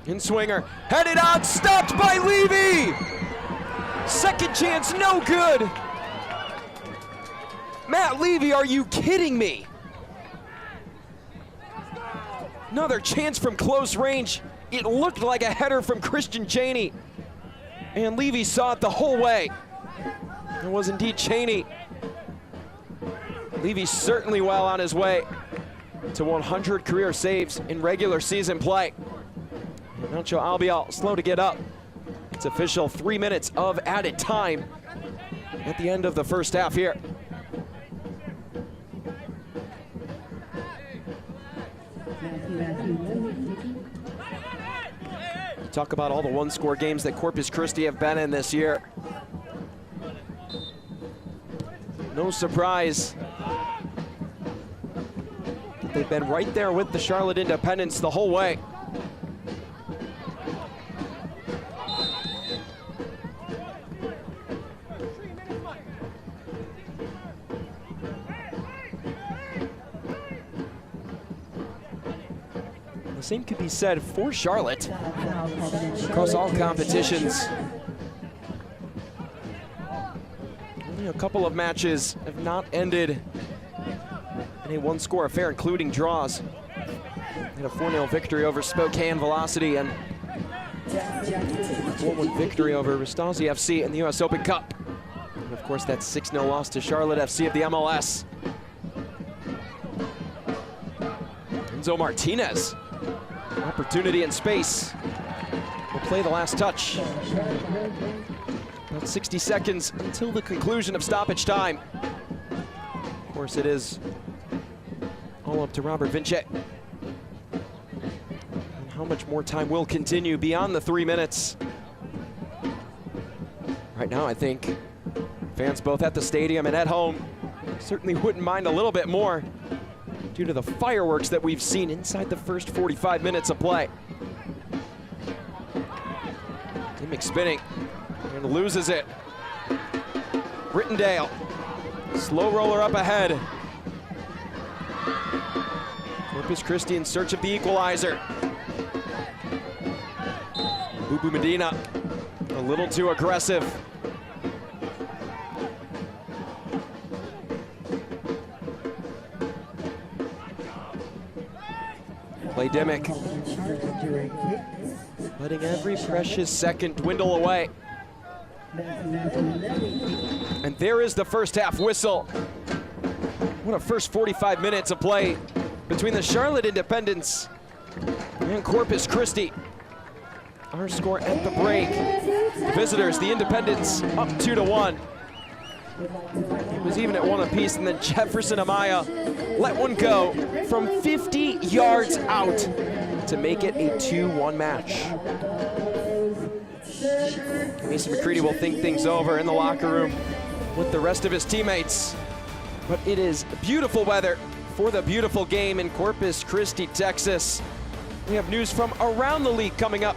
In swinger, headed out, stopped by Levy! Second chance, no good! Matt Levy, are you kidding me? Another chance from close range. It looked like a header from Christian Cheney. And Levy saw it the whole way. It was indeed Cheney. Levy certainly well on his way to 100 career saves in regular season play. Nacho Albiol slow to get up. It's official, 3 minutes of added time at the end of the first half here. Talk about all the one-score games that Corpus Christi have been in this year. No surprise that they've been right there with the Charlotte Independents the whole way. The same could be said for Charlotte across all competitions. Only a couple of matches have not ended in a one-score affair, including draws. They had a 4-0 victory over Spokane Velocity and a 4-1 victory over Rostasi FC in the US Open Cup. And of course, that 6-0 loss to Charlotte FC of the MLS. Enzo Martinez. Opportunity in space. Will play the last touch. About 60 seconds until the conclusion of stoppage time. Of course, it is all up to Robert Vince. And how much more time will continue beyond the 3 minutes? Right now, I think fans both at the stadium and at home Certainly wouldn't mind a little bit more due to the fireworks that we've seen inside the first 45 minutes of play. Dimmick spinning and loses it. Rittendale, slow roller up ahead. Corpus Christi in search of the equalizer. Bubu Medina, a little too aggressive. Play Dimmick. Letting every precious second dwindle away. And there is the first half whistle. What a first 45 minutes of play between the Charlotte Independents and Corpus Christi. Our score at the break. Visitors, the Independents, up 2-1. It was even at 1 apiece, and then Jefferson Amaya let one go from 50 yards out to make it a 2-1 match. Mason McCready will think things over in the locker room with the rest of his teammates. But it is beautiful weather for the beautiful game in Corpus Christi, Texas. We have news from around the league coming up,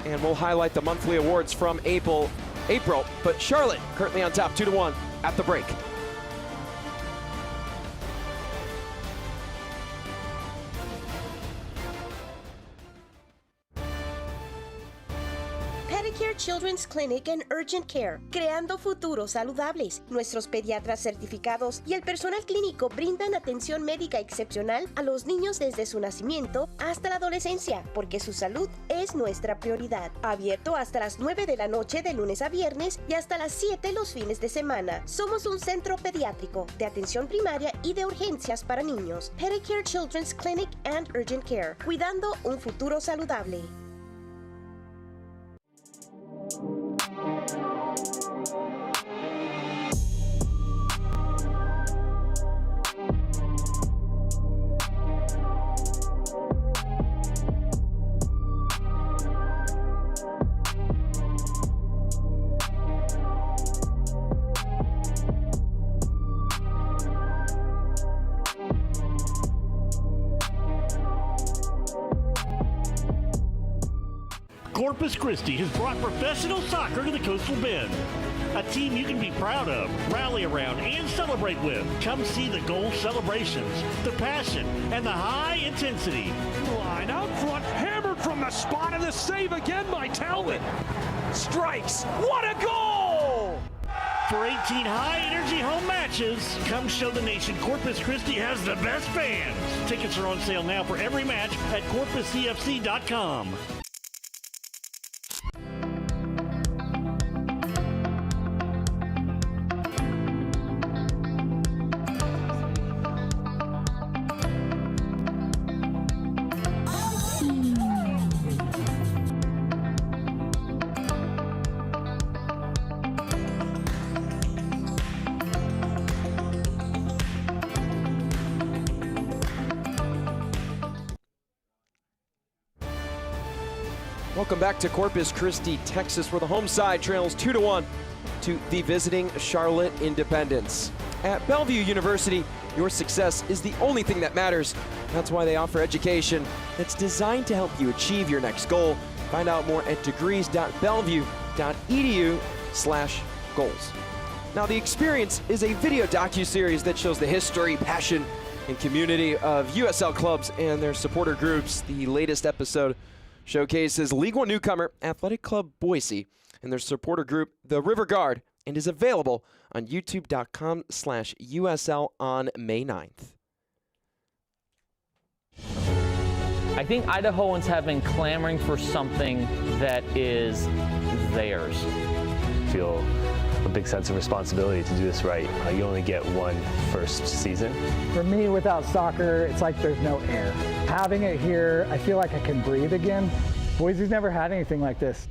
and we'll highlight the monthly awards from April. But Charlotte currently on top 2-1 at the break. Pedicare Children's Clinic and Urgent Care, creando futuros saludables. Nuestros pediatras certificados y el personal clínico brindan atención médica excepcional a los niños desde su nacimiento hasta la adolescencia, porque su salud es nuestra prioridad. Abierto hasta las 9 de la noche de lunes a viernes y hasta las 7 los fines de semana. Somos un centro pediátrico de atención primaria y de urgencias para niños. Pedicare Children's Clinic and Urgent Care, cuidando un futuro saludable. Corpus Christi has brought professional soccer to the Coastal Bend. A team you can be proud of, rally around, and celebrate with. Come see the goal celebrations, the passion, and the high intensity. Line out front, hammered from the spot, and the save again by Talbot. Strikes. What a goal! For 18 high-energy home matches, come show the nation Corpus Christi has the best fans. Tickets are on sale now for every match at corpuscfc.com. Welcome back to Corpus Christi, Texas, where the home side trails 2-1 to the visiting Charlotte Independents. At Bellevue University, your success is the only thing that matters. That's why they offer education that's designed to help you achieve your next goal. Find out more at degrees.bellevue.edu/goals. Now, The Experience is a video docuseries that shows the history, passion, and community of USL clubs and their supporter groups. The latest episode showcases League One newcomer Athletic Club Boise and their supporter group, the River Guard, and is available on youtube.com/USL on May 9th. I think Idahoans have been clamoring for something that is theirs. I feel a big sense of responsibility to do this right. You only get one first season. For me, without soccer, it's like there's no air. Having it here, I feel like I can breathe again. Boise's never had anything like this.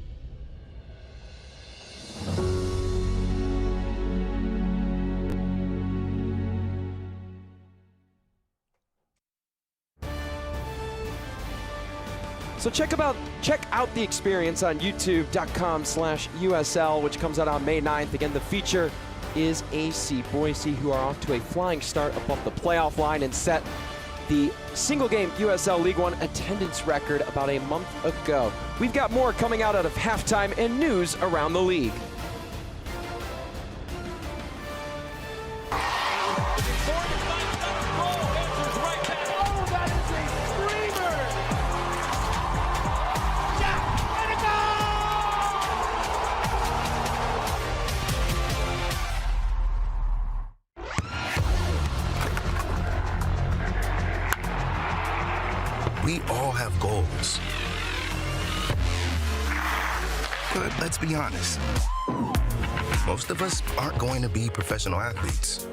So check out The Experience on youtube.com/USL, which comes out on May 9th. Again, the feature is AC Boise, who are off to a flying start above the playoff line and set the single-game USL League One attendance record about a month ago. We've got more coming out of halftime and news around the league. We all have goals. But let's be honest, most of us aren't going to be professional athletes.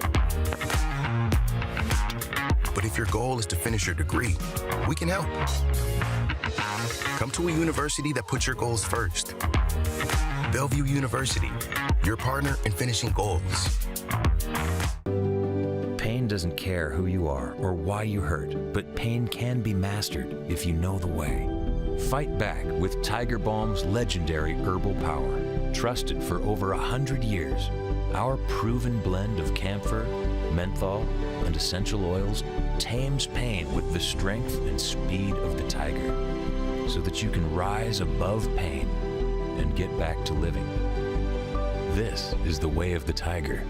But if your goal is to finish your degree, we can help. Come to a university that puts your goals first. Bellevue University, your partner in finishing goals. Pain doesn't care who you are or why you hurt, but pain can be mastered if you know the way. Fight back with Tiger Balm's legendary herbal power. Trusted for over 100 years, our proven blend of camphor, menthol, and essential oils tames pain with the strength and speed of the tiger, so that you can rise above pain and get back to living. This is the way of the tiger.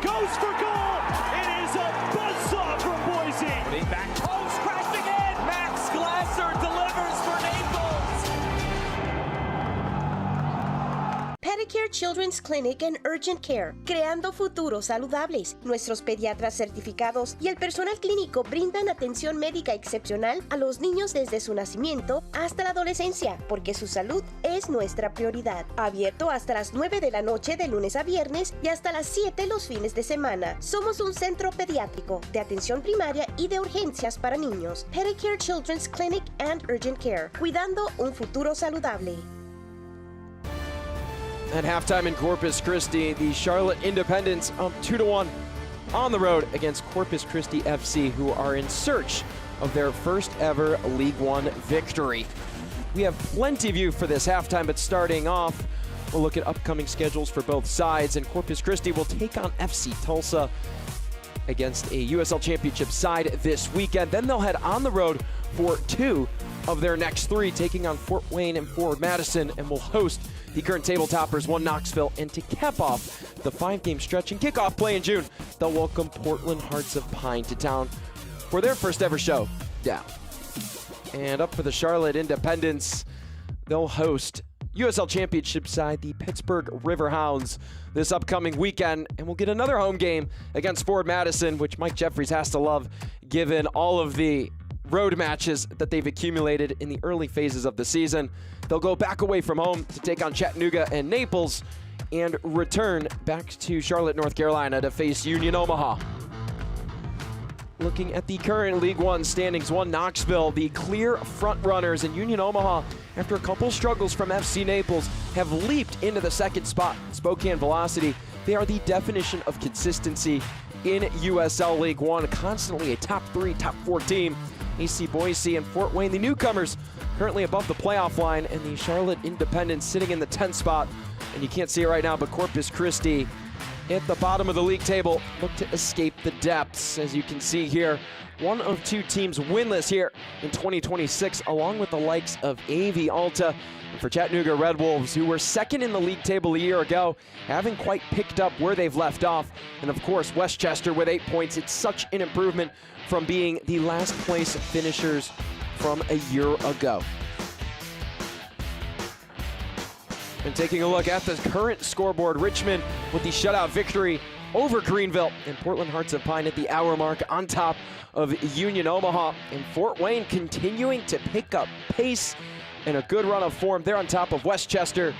Goes for goal. It is a buzzsaw from Boise. Back post, crashing in. Max Glasser delivers for Naples. Pedicare Children's Clinic and Urgent Care, creando futuros saludables. Nuestros pediatras certificados y el personal clínico brindan atención médica excepcional a los niños desde su nacimiento hasta la adolescencia, porque su salud es nuestra prioridad. Abierto hasta las 9 de la noche de lunes a viernes y hasta las 7 los fines de semana. Somos un centro pediátrico de atención primaria y de urgencias para niños. Pedicare Children's Clinic and Urgent Care, cuidando un futuro saludable. At halftime in Corpus Christi, the Charlotte Independents up 2-1 on the road against Corpus Christi FC, who are in search of their first ever League One victory. We have plenty of you for this halftime, but starting off, we'll look at upcoming schedules for both sides, and Corpus Christi will take on FC Tulsa against a USL Championship side this weekend. Then they'll head on the road for 2 of their next 3, taking on Fort Wayne and Forward Madison, and will host the current table toppers, one Knoxville. And to cap off the 5-game stretch and kickoff play in June, they'll welcome Portland Hearts of Pine to town for their first ever show down. And up for the Charlotte Independents, they'll host USL Championship side, the Pittsburgh Riverhounds, this upcoming weekend, and we'll get another home game against Forward Madison, which Mike Jeffries has to love, given all of the road matches that they've accumulated in the early phases of the season. They'll go back away from home to take on Chattanooga and Naples, and return back to Charlotte, North Carolina to face Union Omaha. Looking at the current League One standings, one Knoxville, the clear front runners, and Union Omaha, after a couple struggles from FC Naples, have leaped into the second spot. Spokane Velocity, they are the definition of consistency in USL League One, constantly a top 3, top 4 team. AC Boise and Fort Wayne, the newcomers, currently above the playoff line, and the Charlotte Independents sitting in the 10th spot. And you can't see it right now, but Corpus Christi at the bottom of the league table look to escape the depths. As you can see here, one of 2 teams winless here in 2026, along with the likes of AV Alta. And for Chattanooga Red Wolves, who were second in the league table a year ago, haven't quite picked up where they've left off. And of course, Westchester with 8 points. It's such an improvement from being the last place finishers from a year ago. And taking a look at the current scoreboard, Richmond with the shutout victory over Greenville, and Portland Hearts of Pine at the hour mark on top of Union Omaha. And Fort Wayne continuing to pick up pace in a good run of form. They're on top of Westchester.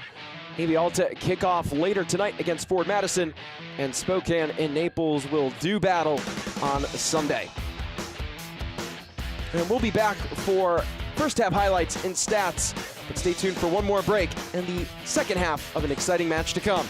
Navy Alta kick off later tonight against Ford Madison, and Spokane and Naples will do battle on Sunday. And we'll be back for first half highlights and stats, but stay tuned for one more break and the second half of an exciting match to come.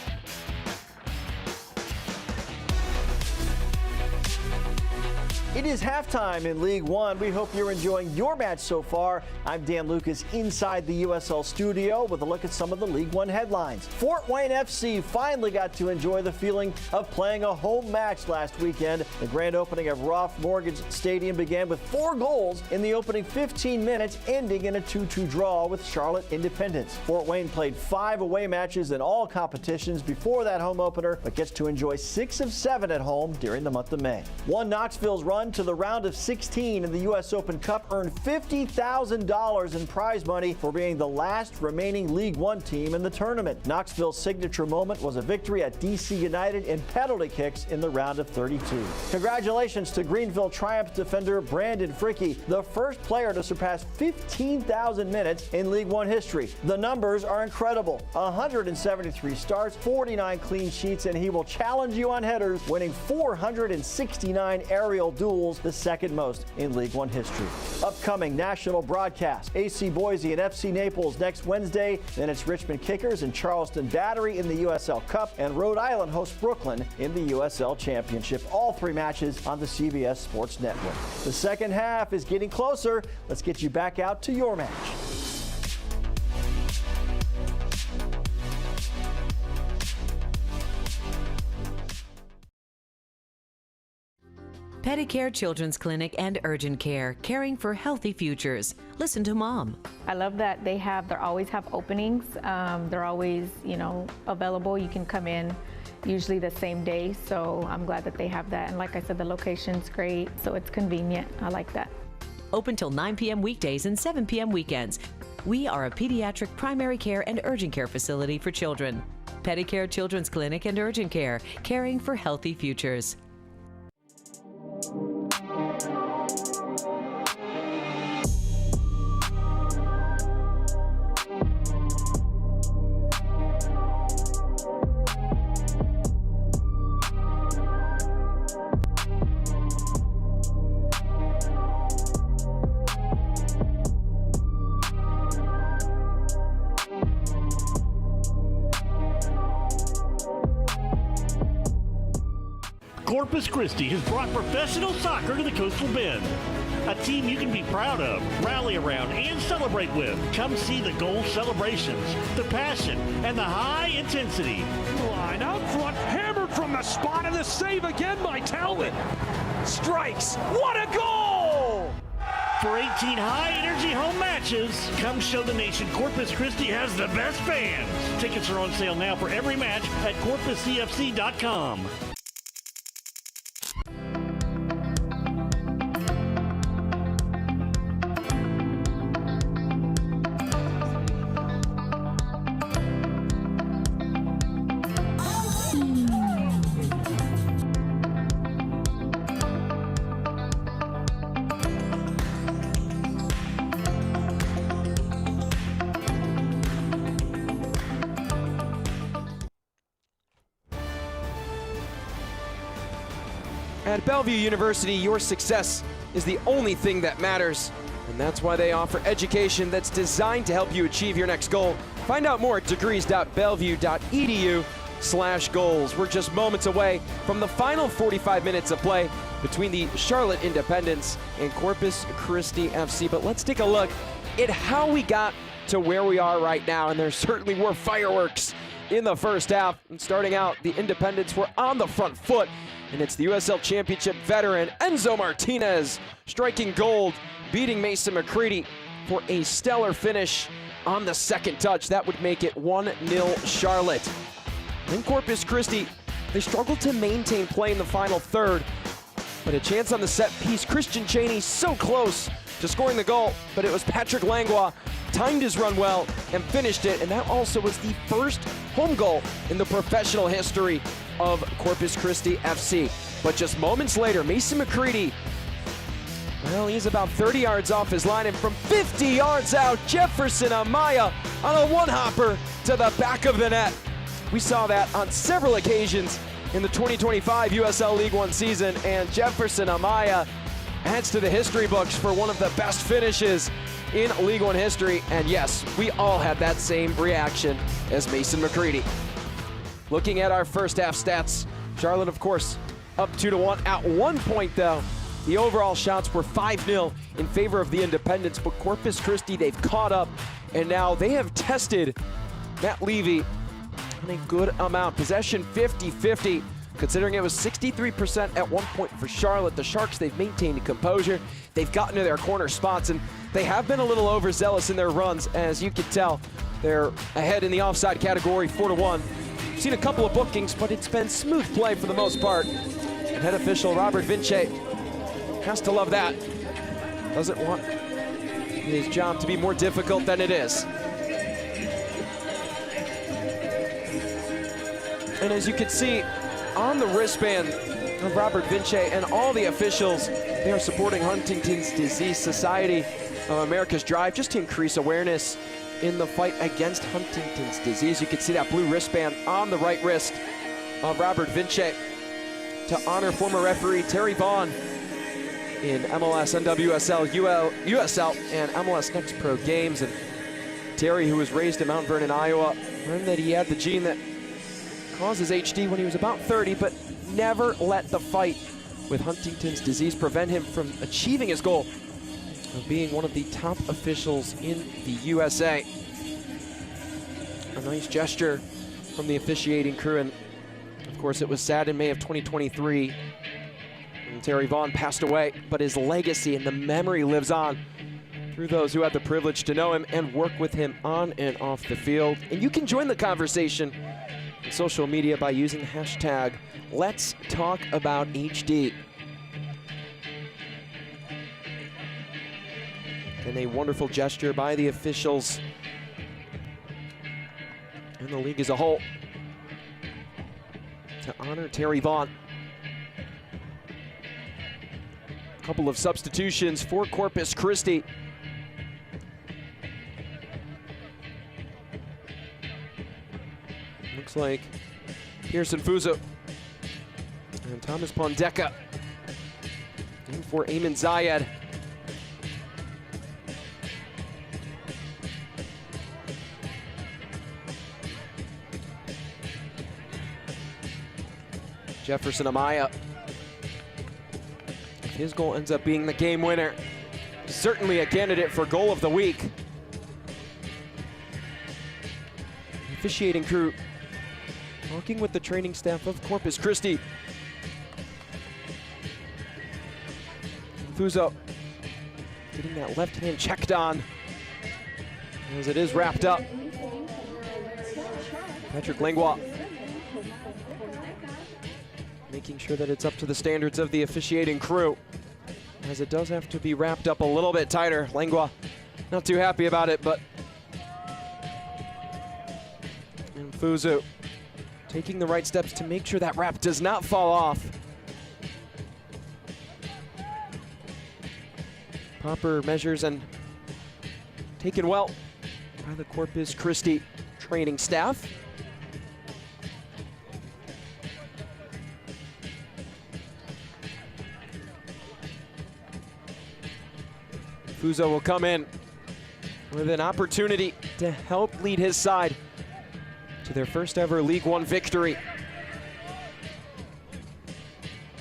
It is halftime in League One. We hope you're enjoying your match so far. I'm Dan Lucas inside the USL studio with a look at some of the League One headlines. Fort Wayne FC finally got to enjoy the feeling of playing a home match last weekend. The grand opening of Roth Mortgage Stadium began with 4 goals in the opening 15 minutes, ending in a 2-2 draw with Charlotte Independence. Fort Wayne played 5 away matches in all competitions before that home opener, but gets to enjoy 6 of 7 at home during the month of May. Knoxville's run to the round of 16 in the U.S. Open Cup earned $50,000 in prize money for being the last remaining League One team in the tournament. Knoxville's signature moment was a victory at DC United in penalty kicks in the round of 32. Congratulations to Greenville Triumph defender Brandon Fricke, the first player to surpass 15,000 minutes in League One history. The numbers are incredible. 173 starts, 49 clean sheets, and he will challenge you on headers, winning 469 aerial duels, the second most in League One history. Upcoming national broadcast: AC Boise and FC Naples next Wednesday. Then it's Richmond Kickers and Charleston Battery in the USL Cup, and Rhode Island hosts Brooklyn in the USL Championship. All 3 matches on the CBS Sports Network. The second half is getting closer. Let's get you back out to your match. Pedicare Children's Clinic and Urgent Care, caring for healthy futures. Listen to Mom. I love that they always have openings. They're always, available. You can come in usually the same day. So I'm glad that they have that. And like I said, the location's great, so it's convenient. I like that. Open till 9 p.m. weekdays and 7 p.m. weekends. We are a pediatric primary care and urgent care facility for children. Pedicare Children's Clinic and Urgent Care, caring for healthy futures. Corpus Christi has brought professional soccer to the Coastal Bend. A team you can be proud of, rally around, and celebrate with. Come see the goal celebrations, the passion, and the high intensity. Line out front, hammered from the spot, and the save again by Talbot. Strikes. What a goal! For 18 high-energy home matches, come show the nation Corpus Christi has the best fans. Tickets are on sale now for every match at corpuscfc.com. At Bellevue University, your success is the only thing that matters, and that's why they offer education that's designed to help you achieve your next goal. Find out more at degrees.bellevue.edu/goals. We're just moments away from the final 45 minutes of play between the Charlotte Independence and Corpus Christi FC. But let's take a look at how we got to where we are right now, and there certainly were fireworks in the first half. And starting out, the Independents were on the front foot, and it's the USL Championship veteran Enzo Martinez striking gold, beating Mason McCready for a stellar finish on the second touch. That would make it 1-0 Charlotte. In Corpus Christi, they struggled to maintain play in the final third, but a chance on the set piece. Christian Cheney so close to scoring the goal, but it was Patrick Langlois, timed his run well and finished it, and that also was the first home goal in the professional history of Corpus Christi FC. But just moments later, Mason McCready Well, he's about 30 yards off his line, and from 50 yards out, Jefferson Amaya on a one-hopper to the back of the net. We saw that on several occasions in the 2025 USL League One season, and Jefferson Amaya adds to the history books for one of the best finishes in League One history. And yes, we all had that same reaction as Mason McCready. Looking at our first half stats, Charlotte, of course, up 2-1. At one point, though, the overall shots were 5-0 in favor of the Independents, but Corpus Christi, they've caught up, and now they have tested Matt Levy on a good amount. Possession 50-50, considering it was 63% at one point for Charlotte. The Sharks, they've maintained composure. They've gotten to their corner spots, and they have been a little overzealous in their runs. As you can tell, they're ahead in the offside category, 4-1. We've seen a couple of bookings, but it's been smooth play for the most part. And head official Robert Vince has to love that. Doesn't want his job to be more difficult than it is. And as you can see on the wristband of Robert Vince and all the officials, they are supporting Huntington's Disease Society of America's drive just to increase awareness in the fight against Huntington's disease. You can see that blue wristband on the right wrist of Robert Vince to honor former referee Terry Vaughn in MLS, NWSL, USL, and MLS Next Pro games. And Terry, who was raised in Mount Vernon, Iowa, learned that he had the gene that causes HD when he was about 30, but never let the fight with Huntington's disease prevent him from achieving his goal of being one of the top officials in the USA. A nice gesture from the officiating crew, and of course it was sad in May of 2023 when Terry Vaughn passed away, but his legacy and the memory lives on through those who had the privilege to know him and work with him on and off the field. And you can join the conversation on social media by using the hashtag Let's Talk About HD. And a wonderful gesture by the officials and the league as a whole to honor Terry Vaughn. A couple of substitutions for Corpus Christi. Looks like Pearson Fuso and Thomas Pondeka in for Ayman Zayed. Jefferson Amaya, if his goal ends up being the game winner, certainly a candidate for goal of the week. The officiating crew talking with the training staff of Corpus Christi. Fuso getting that left hand checked on as it is wrapped up. Patrick Langlois making sure that it's up to the standards of the officiating crew, as it does have to be wrapped up a little bit tighter. Langlois not too happy about it, but and Fuso taking the right steps to make sure that wrap does not fall off. Proper measures and taken well by the Corpus Christi training staff. Fuso will come in with an opportunity to help lead his side to their first ever League One victory.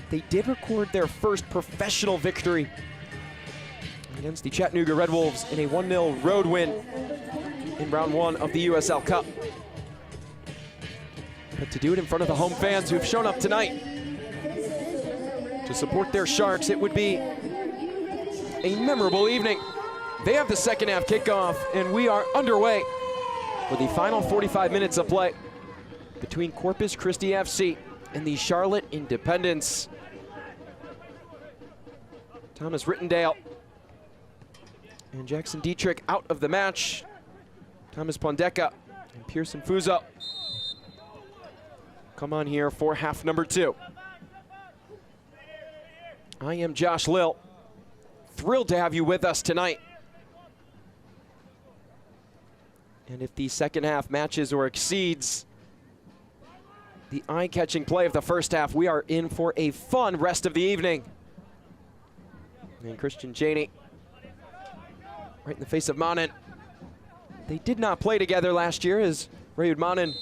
They did record their first professional victory against the Chattanooga Red Wolves in a 1-0 road win in round one of the USL Cup. But to do it in front of the home fans who've shown up tonight to support their Sharks, it would be a memorable evening. They have the second half kickoff, and we are underway for the final 45 minutes of play between Corpus Christi FC and the Charlotte Independents. Thomas Rittendale and Jackson Dietrich out of the match. Thomas Pondeka and Pearson Fuso come on here for half number 2. I am Josh Lill. thrilled to have you with us tonight. And if the second half matches or exceeds the eye-catching play of the first half, we are in for a fun rest of the evening. And Christian Janey, right in the face of Mannen. They did not play together last year, as Rayud Mannen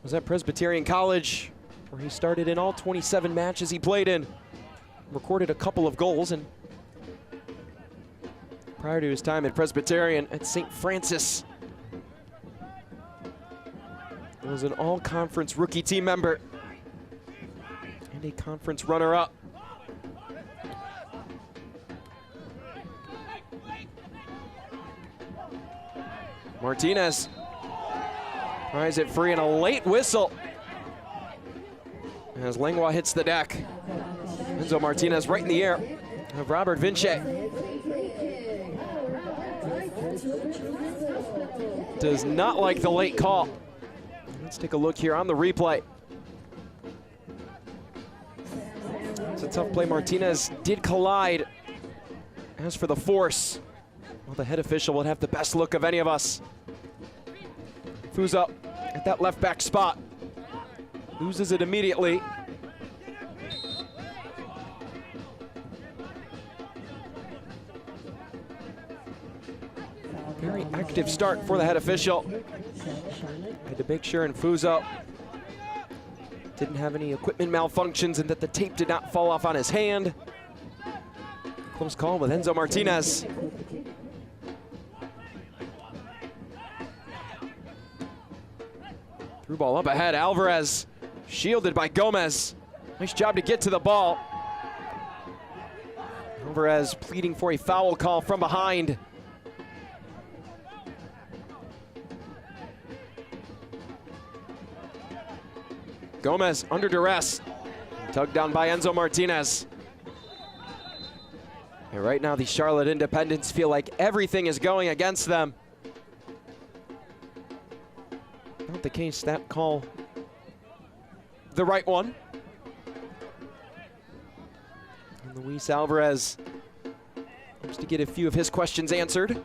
was at Presbyterian College, where he started in all 27 matches he played in, recorded a couple of goals, and prior to his time at Presbyterian at St. Francis, he was an all-conference rookie team member and a conference runner-up. Martinez tries it free and a late whistle as Langlois hits the deck. Enzo Martinez right in the air of Robert Vinci. Does not like the late call. Let's take a look here on the replay. It's a tough play. Martinez did collide. As for the force, well, the head official would have the best look of any of us. Fuza at that left back spot. Loses it immediately. Very active start for the head official. Had to make sure Nfuza didn't have any equipment malfunctions and that the tape did not fall off on his hand. Close call with Enzo Martinez. Through ball up ahead, Alvarez shielded by Gomez. Nice job to get to the ball. Alvarez pleading for a foul call from behind. Gomez under duress, tugged down by Enzo Martinez. And right now the Charlotte Independents feel like everything is going against them. Not the case, that call the right one. And Luis Alvarez hopes to get a few of his questions answered.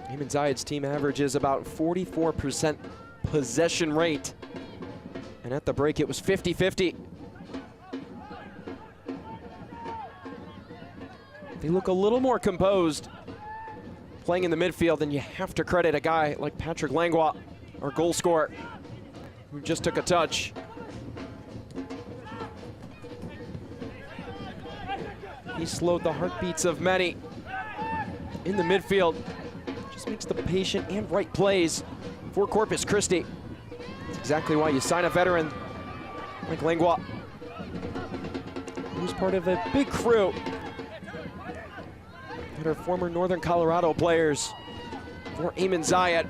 Ayman Zayed's team averages about 44% possession rate. And at the break, it was 50-50. They look a little more composed playing in the midfield, and you have to credit a guy like Patrick Langlois, our goal scorer, who just took a touch. He slowed the heartbeats of many in the midfield. Just makes the patient and right plays for Corpus Christi. That's exactly why you sign a veteran like Langlois, who's part of a big crew that are former Northern Colorado players for Ayman Zayed.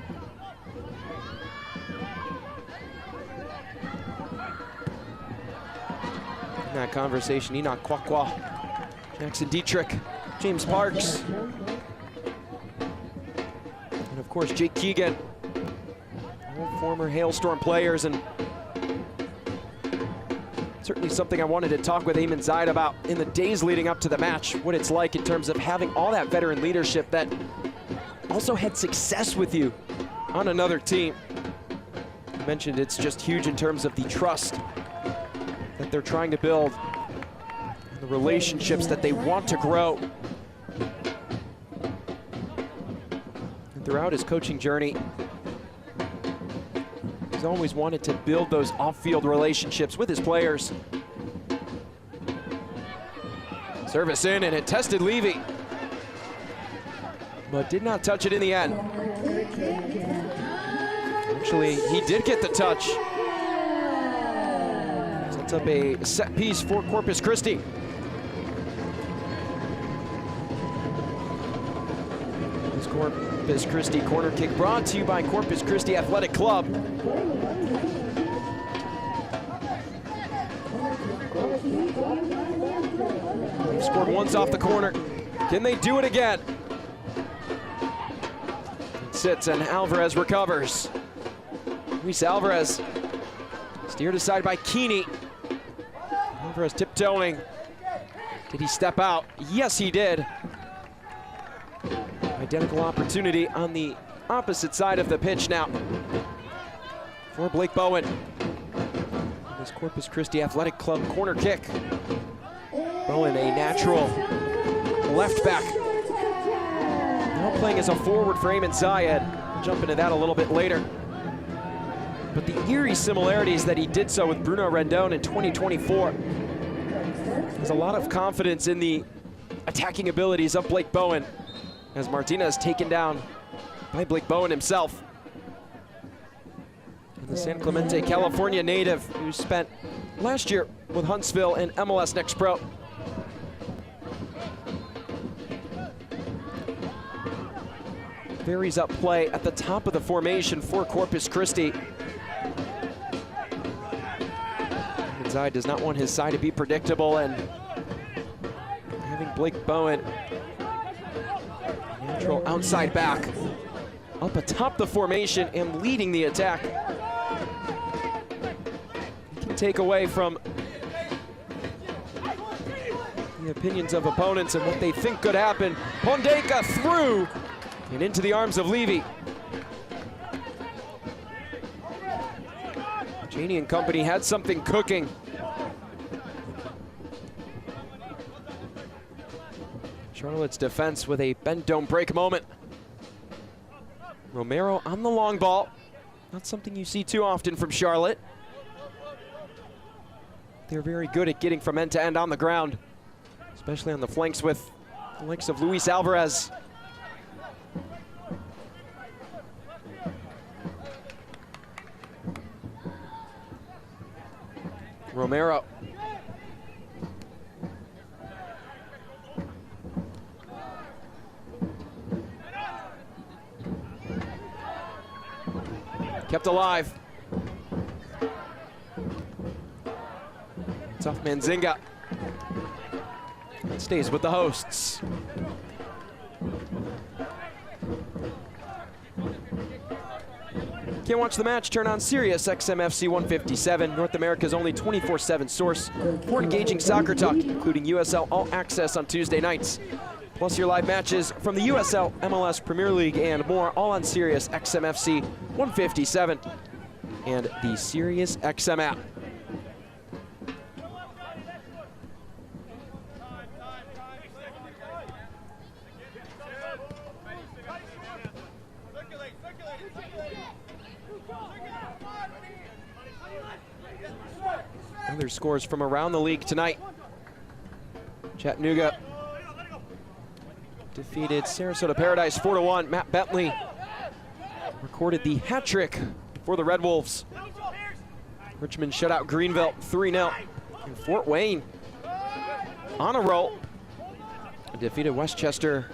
In that conversation, Enoch Kwakwa, Jackson Dietrich, James Parks, and of course Jake Keegan, all former Hailstorm players, and certainly something I wanted to talk with Ayman Zayed about in the days leading up to the match, what it's like in terms of having all that veteran leadership that also had success with you on another team. You mentioned it's just huge in terms of the trust that they're trying to build, and the relationships that they want to grow. And throughout his coaching journey, he's always wanted to build those off-field relationships with his players. Service in, and it tested Levy, but did not touch it in the end. Actually, he did get the touch. Sets up a set piece for Corpus Christi. This Corpus Christi corner kick brought to you by Corpus Christi Athletic Club. They've scored once off the corner. Can they do it again? It sits and Alvarez recovers. Luis Alvarez steered aside by Keeney. Alvarez tiptoeing. Did he step out? Yes, he did. Identical opportunity on the opposite side of the pitch now for Blake Bowen. This Corpus Christi Athletic Club corner kick. Bowen, a natural left back. Now playing as a forward for Ayman Zayed. We'll jump into that a little bit later. But the eerie similarities that he did so with Bruno Rendon in 2024. There's a lot of confidence in the attacking abilities of Blake Bowen, as Martinez taken down by Blake Bowen himself. And the San Clemente, California native who spent last year with Huntsville and MLS Next Pro. Varies up play at the top of the formation for Corpus Christi. Zayed does not want his side to be predictable, and having Blake Bowen, natural outside back, up atop the formation and leading the attack. He can take away from the opinions of opponents and what they think could happen. Pondeka through and into the arms of Levy. Janey and company had something cooking. Charlotte's defense with a bend don't break moment. Romero on the long ball. Not something you see too often from Charlotte. They're very good at getting from end to end on the ground, especially on the flanks with the likes of Luis Alvarez. Romero. Kept alive. Tough Manzinga. That stays with the hosts. Can't watch the match? Turn on Sirius XM FC 157, North America's only 24/7 source for engaging soccer talk, including USL All Access on Tuesday nights. Plus your live matches from the USL, MLS Premier League, and more, all on Sirius XM FC 157 and the Sirius XM app. Other scores from around the league tonight. Chattanooga defeated Sarasota Paradise 4-1. Matt Bentley recorded the hat trick for the Red Wolves. Richmond shut out Greenville 3-0. And Fort Wayne on a roll defeated Westchester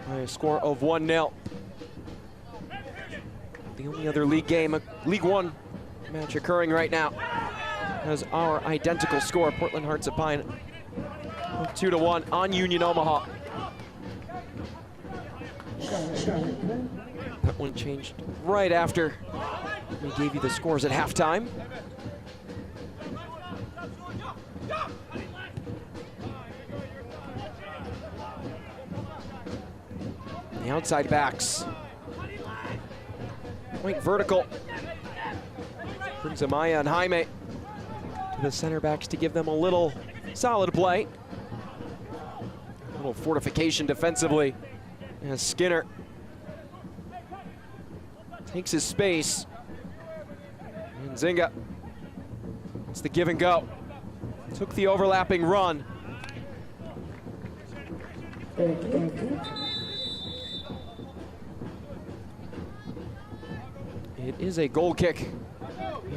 by a score of 1-0. The only other league game, a League One match occurring right now, has our identical score. Portland Hearts of Pine 2-1 on Union Omaha. That one changed right after we gave you the scores at halftime. The outside backs. Point vertical. Brings Amaya and Jaime to the center backs to give them a little solid play. A little fortification defensively as Skinner takes his space. And Zinga, it's the give and go. Took the overlapping run. It is a goal kick.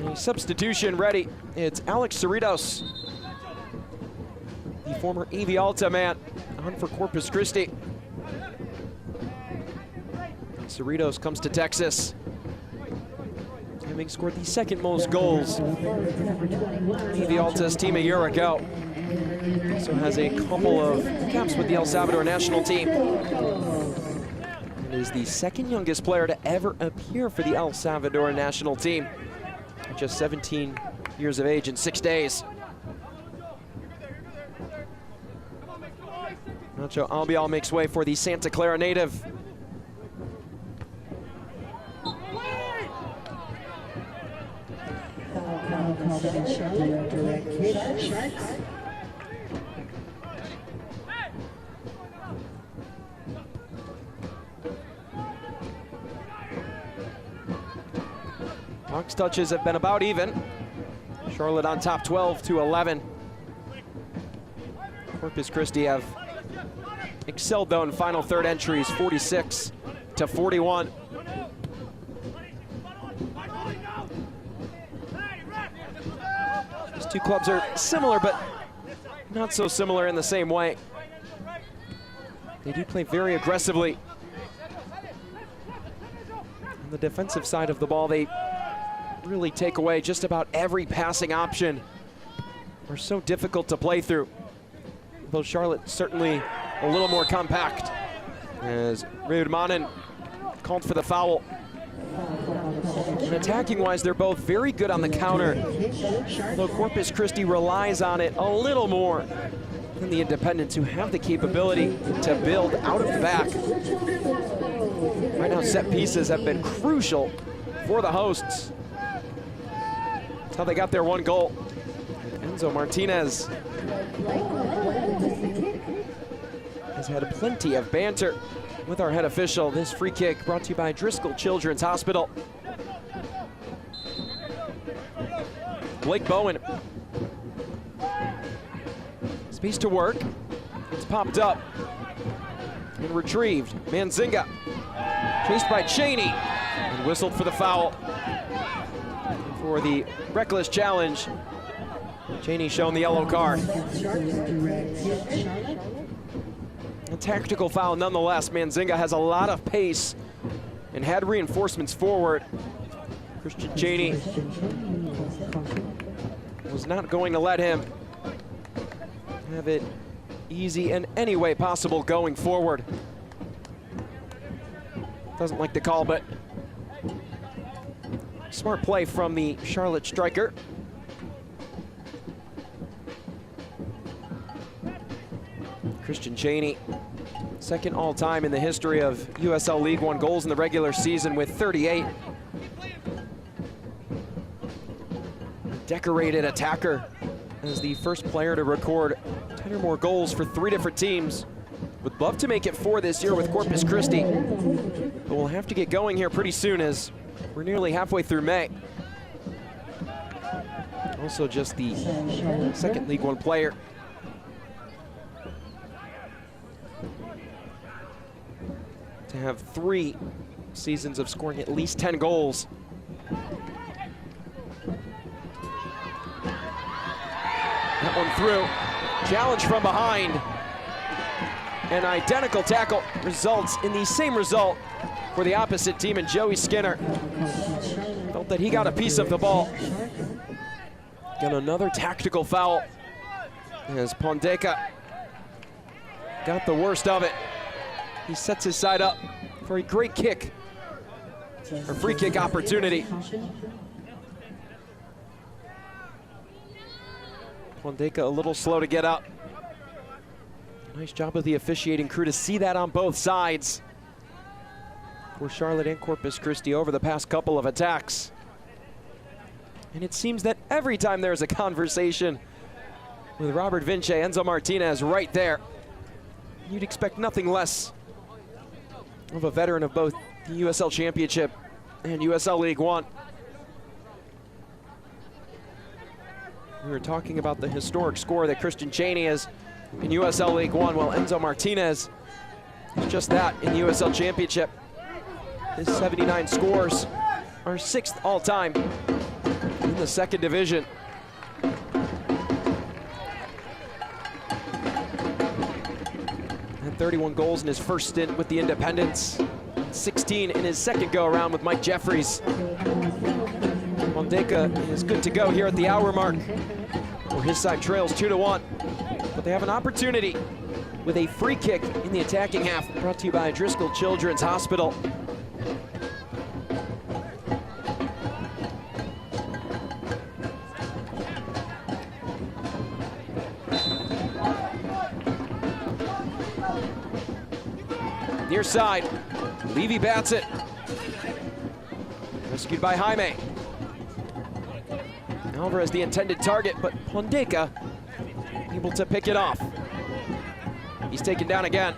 A substitution ready. It's Alex Cerritos, the former AV Alta man, on for Corpus Christi. Cerritos comes to Texas, having scored the second most goals AV Alta's team a year ago. So has a couple of caps with the El Salvador national team. And and is the second youngest player to ever appear for the El Salvador national team. At just 17 years of age in 6 days. Nacho Albiol makes way for the Santa Clara native. Box touches have been about even. Charlotte on top 12-11. Corpus Christi have excelled though in final third entries, 46-41. These two clubs are similar, but not so similar in the same way. They do play very aggressively. On the defensive side of the ball, they really take away just about every passing option. Are so difficult to play through. Though Charlotte certainly a little more compact, as Reudmanen called for the foul. And attacking-wise, they're both very good on the counter, though Corpus Christi relies on it a little more than the Independents, who have the capability to build out of the back. Right now, set pieces have been crucial for the hosts. That's how they got their one goal. Enzo Martinez has had plenty of banter with our head official. This free kick brought to you by Driscoll Children's Hospital. Blake Bowen. Space to work. It's popped up and retrieved. Manzinga chased by Cheney and whistled for the foul. For the reckless challenge, Cheney shown the yellow card. A tactical foul nonetheless. Manzinga has a lot of pace and had reinforcements forward. Christian Cheney was not going to let him have it easy in any way possible going forward. Doesn't like the call, but smart play from the Charlotte striker. Christian Cheney, second all-time in the history of USL League One goals in the regular season with 38. Decorated attacker as the first player to record 10 or more goals for 3 different teams. Would love to make it 4 this year with Corpus Christi, but we'll have to get going here pretty soon as we're nearly halfway through May. Also just the second League One player to have 3 seasons of scoring at least 10 goals. That one through. Challenge from behind. An identical tackle results in the same result for the opposite team, and Joey Skinner felt that he got a piece of the ball. Got another tactical foul as Pondeka got the worst of it. He sets his side up for a great kick, or free kick opportunity. Pondeka a little slow to get up. Nice job of the officiating crew to see that on both sides for Charlotte and Corpus Christi over the past couple of attacks. And it seems that every time there's a conversation with Robert Vinci, Enzo Martinez right there, you'd expect nothing less of a veteran of both the USL Championship and USL League One. We were talking about the historic score that Christian Cheney has in USL League One. Well, Enzo Martinez is just that in USL Championship. His 79 scores are 6th all-time in the 2nd division. And 31 goals in his first stint with the Independents. 16 in his second go-around with Mike Jeffries. Pondeka is good to go here at the hour mark, where his side trails 2-1. But they have an opportunity with a free kick in the attacking half, brought to you by Driscoll Children's Hospital. Near side, Levy bats it. Rescued by Jaime. Alvarez the intended target, but Pondeka able to pick it off. He's taken down again.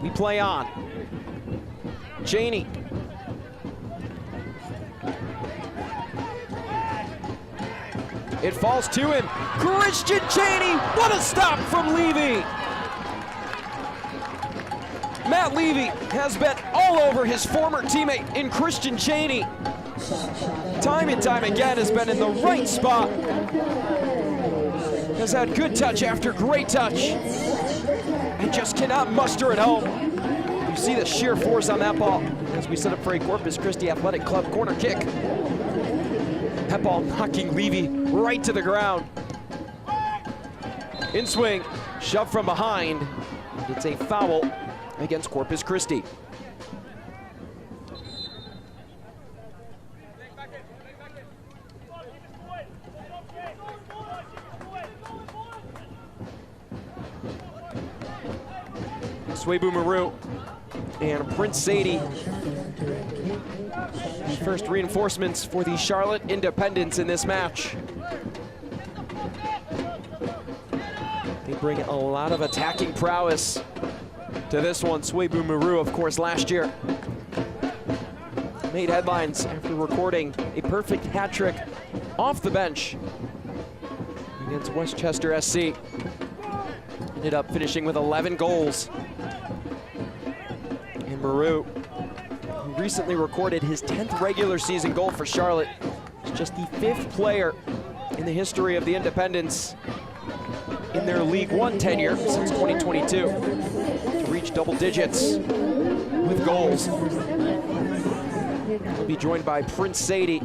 We play on. Cheney. It falls to him. Christian Cheney, what a stop from Levy. Matt Levy has been all over his former teammate in Christian Cheney. Time and time again has been in the right spot. Has had good touch after great touch. And just cannot muster it home. You see the sheer force on that ball as we set up for a Corpus Christi Athletic Club corner kick. That ball knocking Levy right to the ground. In swing, shove from behind. It's a foul against Corpus Christi. Swebu Maru and Prince Sadie, the first reinforcements for the Charlotte Independents in this match. They bring a lot of attacking prowess to this one. Swebu Maru, of course, last year made headlines after recording a perfect hat trick off the bench against Westchester SC. Ended up finishing with 11 goals. And Maru, who recently recorded his 10th regular season goal for Charlotte, is just the 5th player in the history of the Independents in their League One tenure since 2022 to reach double digits with goals. He'll be joined by Prince Sadie,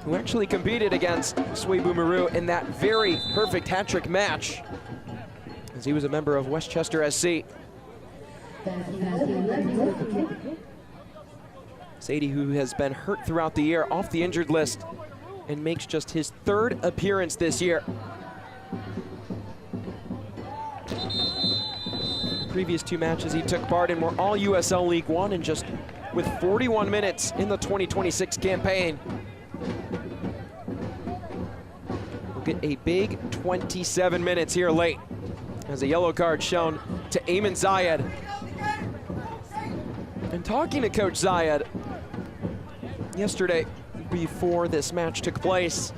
who actually competed against Swebu Maru in that very perfect hat trick match, as he was a member of Westchester SC. Sadie, who has been hurt throughout the year, off the injured list, and makes just his 3rd appearance this year. The previous 2 matches he took part in were all USL League One, and just with 41 minutes in the 2026 campaign, we'll get a big 27 minutes here late, as a yellow card shown to Ayman Zayed. And talking to Coach Zayed yesterday before this match took place,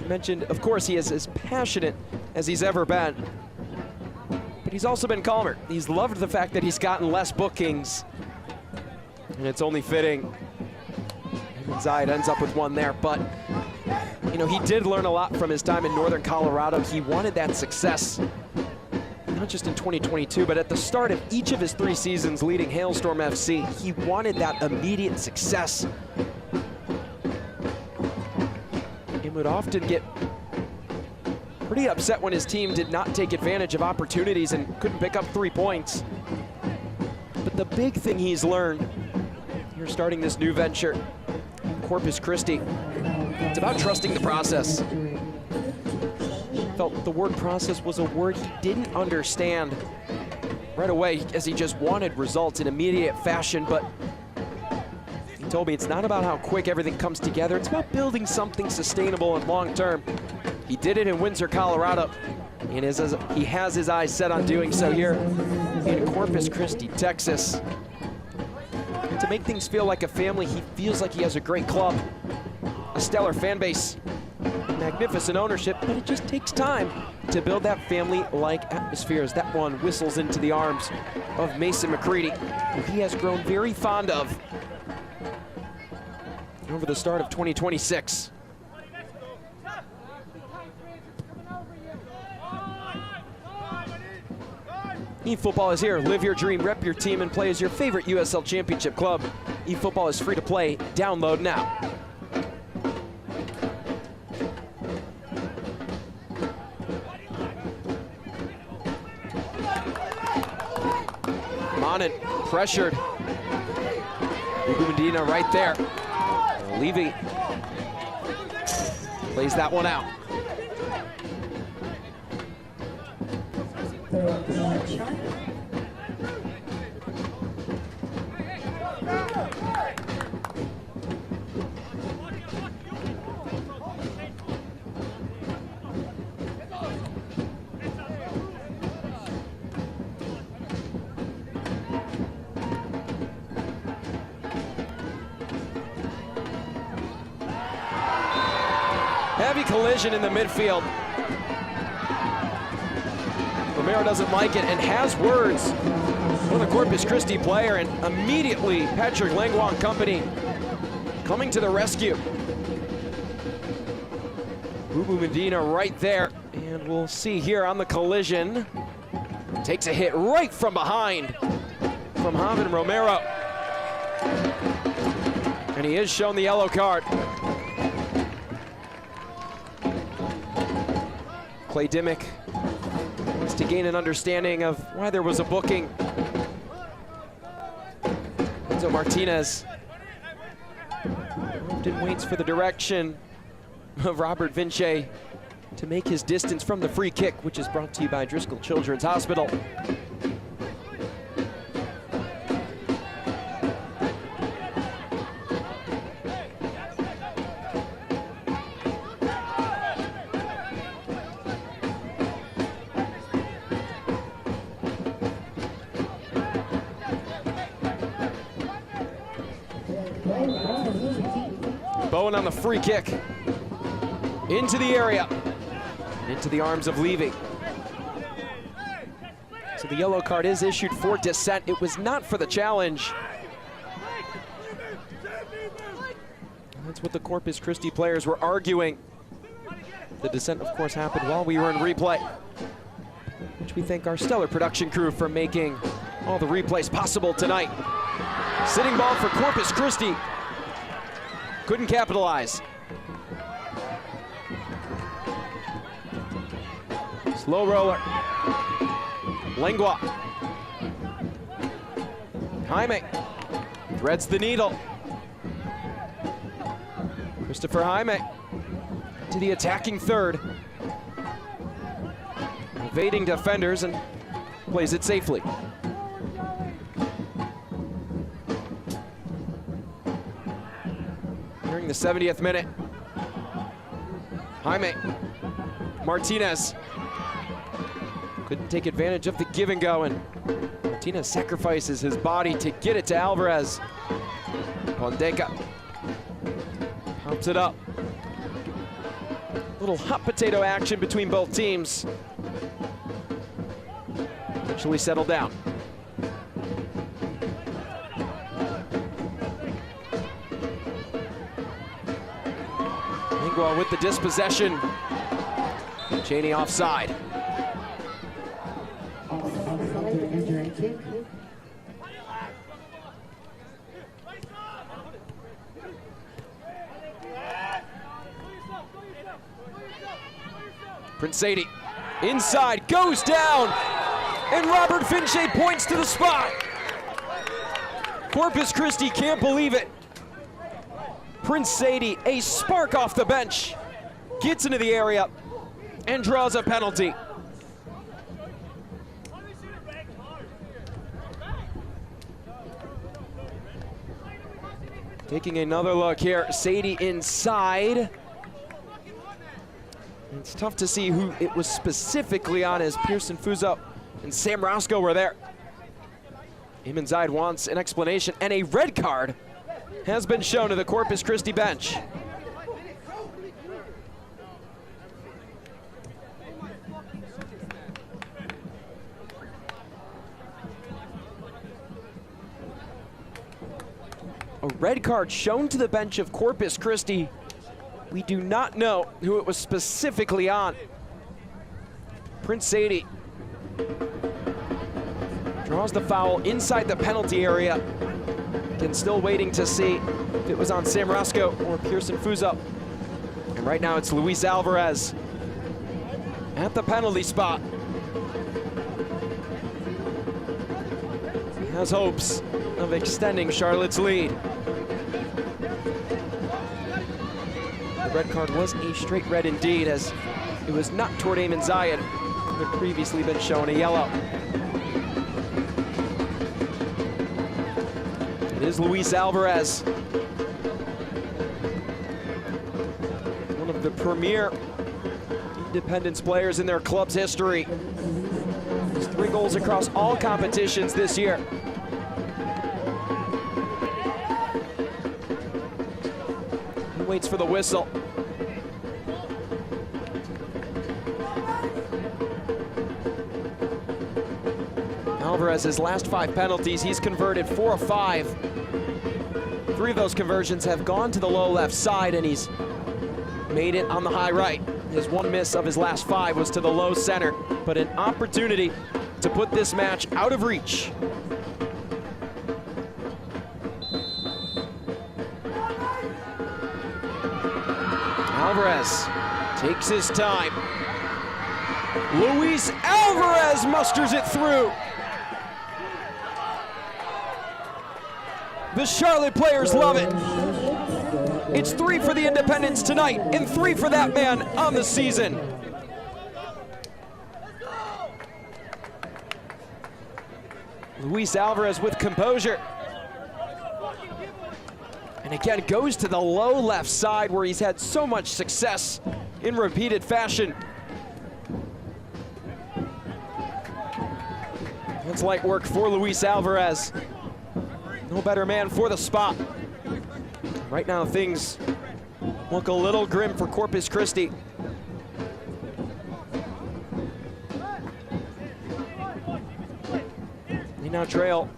he mentioned, of course, he is as passionate as he's ever been, but he's also been calmer. He's loved the fact that he's gotten less bookings, and it's only fitting. Ayman Zayed ends up with 1 there, but you know, he did learn a lot from his time in Northern Colorado. He wanted that success, not just in 2022, but at the start of each of his 3 seasons leading Hailstorm FC. He wanted that immediate success, and would often get pretty upset when his team did not take advantage of opportunities and couldn't pick up 3 points. But the big thing he's learned here starting this new venture in Corpus Christi, it's about trusting the process. Felt the word process was a word he didn't understand right away, as he just wanted results in immediate fashion. But he told me it's not about how quick everything comes together, it's about building something sustainable and long-term. He did it in Windsor, Colorado, and he has his eyes set on doing so here in Corpus Christi, Texas. And to make things feel like a family, he feels like he has a great club, a stellar fan base, magnificent ownership, but it just takes time to build that family-like atmosphere as that one whistles into the arms of Mason McCready, who he has grown very fond of over the start of 2026. eFootball is here. Live your dream, rep your team, and play as your favorite USL Championship club. eFootball is free to play. Download now. pressured. Medina right there. Levy plays that one out. Heavy collision in the midfield. Romero doesn't like it and has words with a Corpus Christi player, and immediately Patrick Langlois and company coming to the rescue. Bubu Medina right there, and we'll see here on the collision. Takes a hit right from behind from Javier Romero. And he is shown the yellow card. Clay Dimmick wants to gain an understanding of why there was a booking. Enzo Martinez often waits for the direction of Robert Vinci to make his distance from the free kick, which is brought to you by Driscoll Children's Hospital. Bowen on the free kick. Into the area. Into the arms of Levy. So the yellow card is issued for dissent. It was not for the challenge. That's what the Corpus Christi players were arguing. The dissent, of course, happened while we were in replay, which we thank our stellar production crew for making all the replays possible tonight. Sitting ball for Corpus Christi. Couldn't capitalize. Slow roller. Langlois. Jaime threads the needle. Christopher Jaime to the attacking third. Evading defenders and plays it safely. During the 70th minute, Jaime Martinez couldn't take advantage of the give and go, and Martinez sacrifices his body to get it to Alvarez. Pondeca pops it up. Little hot potato action between both teams. Eventually settled down. Langlois with the dispossession. Cheney offside. Prince Sadie inside, goes down, and Robert Finchade points to the spot. Corpus Christi can't believe it. Prince Sadie, a spark off the bench, gets into the area and draws a penalty. Taking another look here, Sadie inside. It's tough to see who it was specifically on, as Pearson Fuzo and Sam Roscoe were there. Eamon Zaid wants an explanation, and a red card has been shown to the Corpus Christi bench. A red card shown to the bench of Corpus Christi. We do not know who it was specifically on. Prince Sadie draws the foul inside the penalty area. Again, still waiting to see if it was on Sam Roscoe or Pearson Fuzo. And right now it's Luis Alvarez at the penalty spot. He has hopes of extending Charlotte's lead. The red card was a straight red indeed, as it was not toward Eamon Zayed, who had previously been shown a yellow. It is Luis Alvarez, one of the premier Independence players in their club's history. He's 3 goals across all competitions this year. He waits for the whistle. Alvarez's last 5 penalties, he's converted 4 of 5. 3 of those conversions have gone to the low left side, and he's made it on the high right. His 1 miss of his last 5 was to the low center, but an opportunity to put this match out of reach. Alvarez takes his time. Luis Alvarez musters it through. The Charlotte players love it. It's 3 for the Independents tonight and 3 for that man on the season. Luis Alvarez with composure. And again, goes to the low left side where he's had so much success in repeated fashion. That's light work for Luis Alvarez. No better man for the spot. Right now, things look a little grim for Corpus Christi. They now trail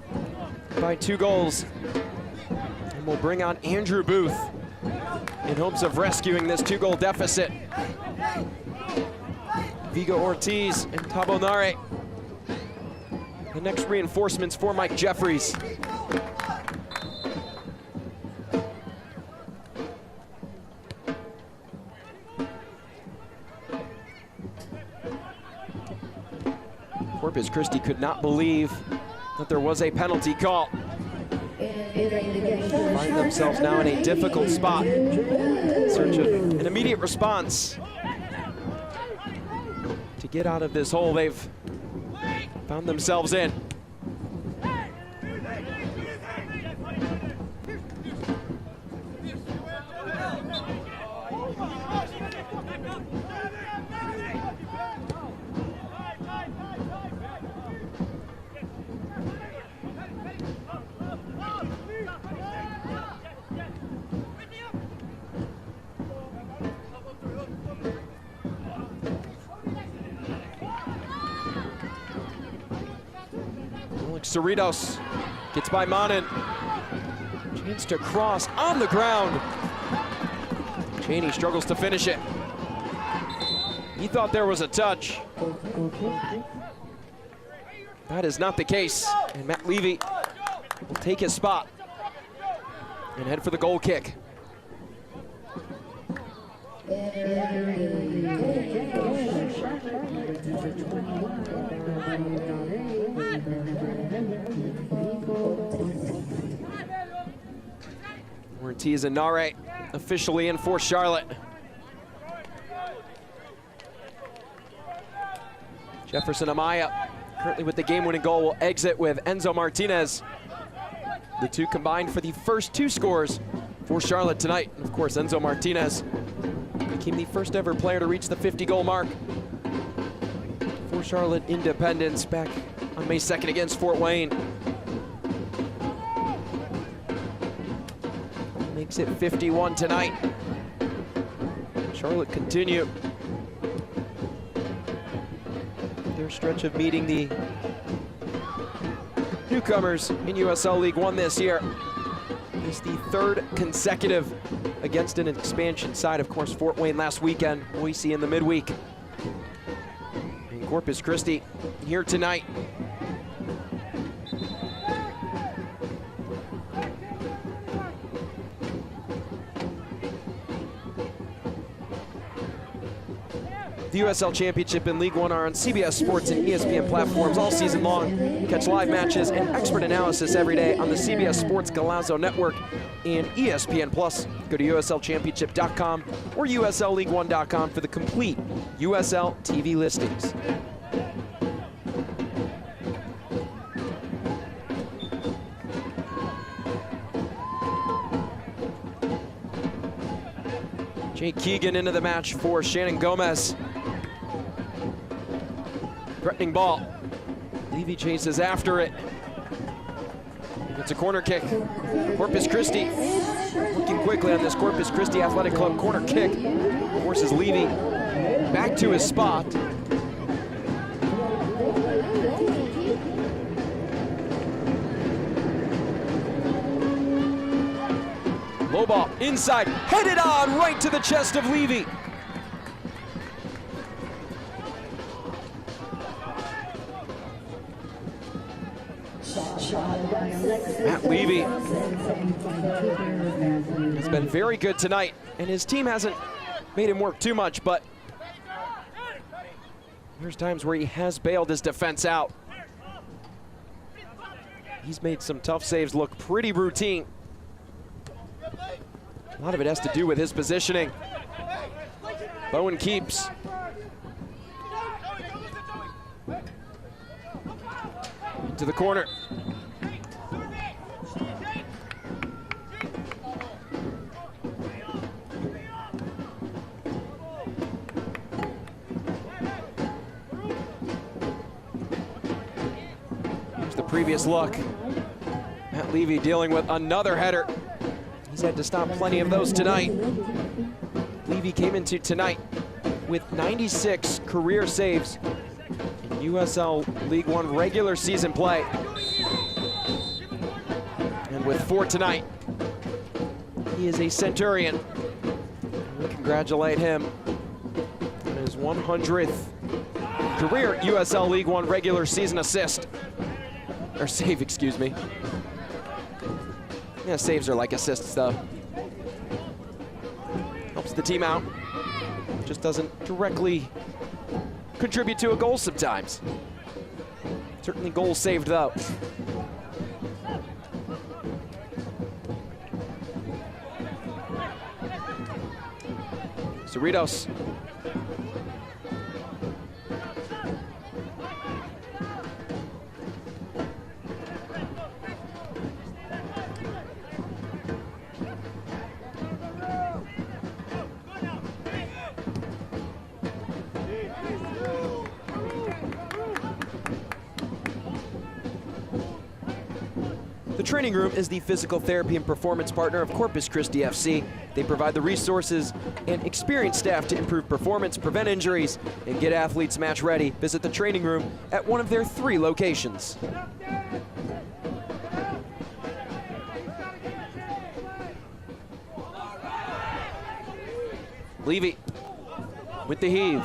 by 2 goals. And will bring on Andrew Booth in hopes of rescuing this 2-goal deficit. Vigo Ortiz and Tabonare, the next reinforcements for Mike Jeffries. Corpus Christi could not believe that there was a penalty call. Find themselves now in a difficult spot in search of an immediate response to get out of this hole they've found themselves in. Cerritos gets by Manin. Chance to cross on the ground. Cheney struggles to finish it. He thought there was a touch. That is not the case. And Matt Levy will take his spot and head for the goal kick. Ortiz and Nare officially in for Charlotte. Jefferson Amaya, currently with the game-winning goal, will exit with Enzo Martinez. The 2 combined for the first 2 scores for Charlotte tonight. And of course, Enzo Martinez became the first ever player to reach the 50-goal mark for Charlotte Independence back on May 2nd against Fort Wayne. Makes it 51 tonight. Charlotte continue their stretch of meeting the newcomers in USL League One this year. It's the 3rd consecutive against an expansion side. Of course, Fort Wayne last weekend, Boise in the midweek. And Corpus Christi here tonight. The USL Championship and League One are on CBS Sports and ESPN platforms all season long. Catch live matches and expert analysis every day on the CBS Sports Galazzo Network and ESPN Plus. Go to USLChampionship.com or USLLeague1.com for the complete USL TV listings. Jake Keegan into the match for Shannon Gomez. Threatening ball. Levy chases after it. It's a corner kick. Corpus Christi looking quickly on this Corpus Christi Athletic Club corner kick. Forces Levy back to his spot. Low ball inside, headed on right to the chest of Levy. Matt Levy has been very good tonight, and his team hasn't made him work too much, but there's times where he has bailed his defense out. He's made some tough saves look pretty routine. A lot of it has to do with his positioning. Bowen keeps. Into the corner. Here's the previous look. Matt Levy dealing with another header. He's had to stop plenty of those tonight. Levy came into tonight with 96 career saves in USL League One regular season play. And with 4 tonight, he is a Centurion. We congratulate him on his 100th career USL League One regular season assist. Or save, excuse me. Yeah, saves are like assists though. Helps the team out. Just doesn't directly contribute to a goal sometimes. Certainly goals saved though. Cerritos. The Training Room is the physical therapy and performance partner of Corpus Christi FC. They provide the resources and experienced staff to improve performance, prevent injuries, and get athletes match ready. Visit the Training Room at one of their 3 locations. Levy with the heave.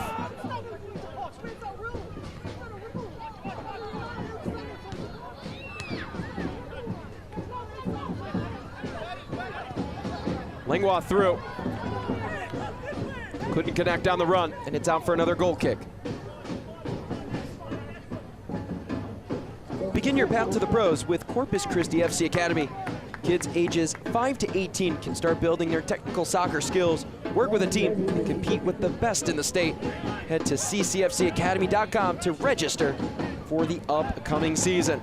Langlois through. Couldn't connect on the run, and it's out for another goal kick. Begin your path to the pros with Corpus Christi FC Academy. Kids ages 5 to 18 can start building their technical soccer skills, work with a team, and compete with the best in the state. Head to ccfcacademy.com to register for the upcoming season.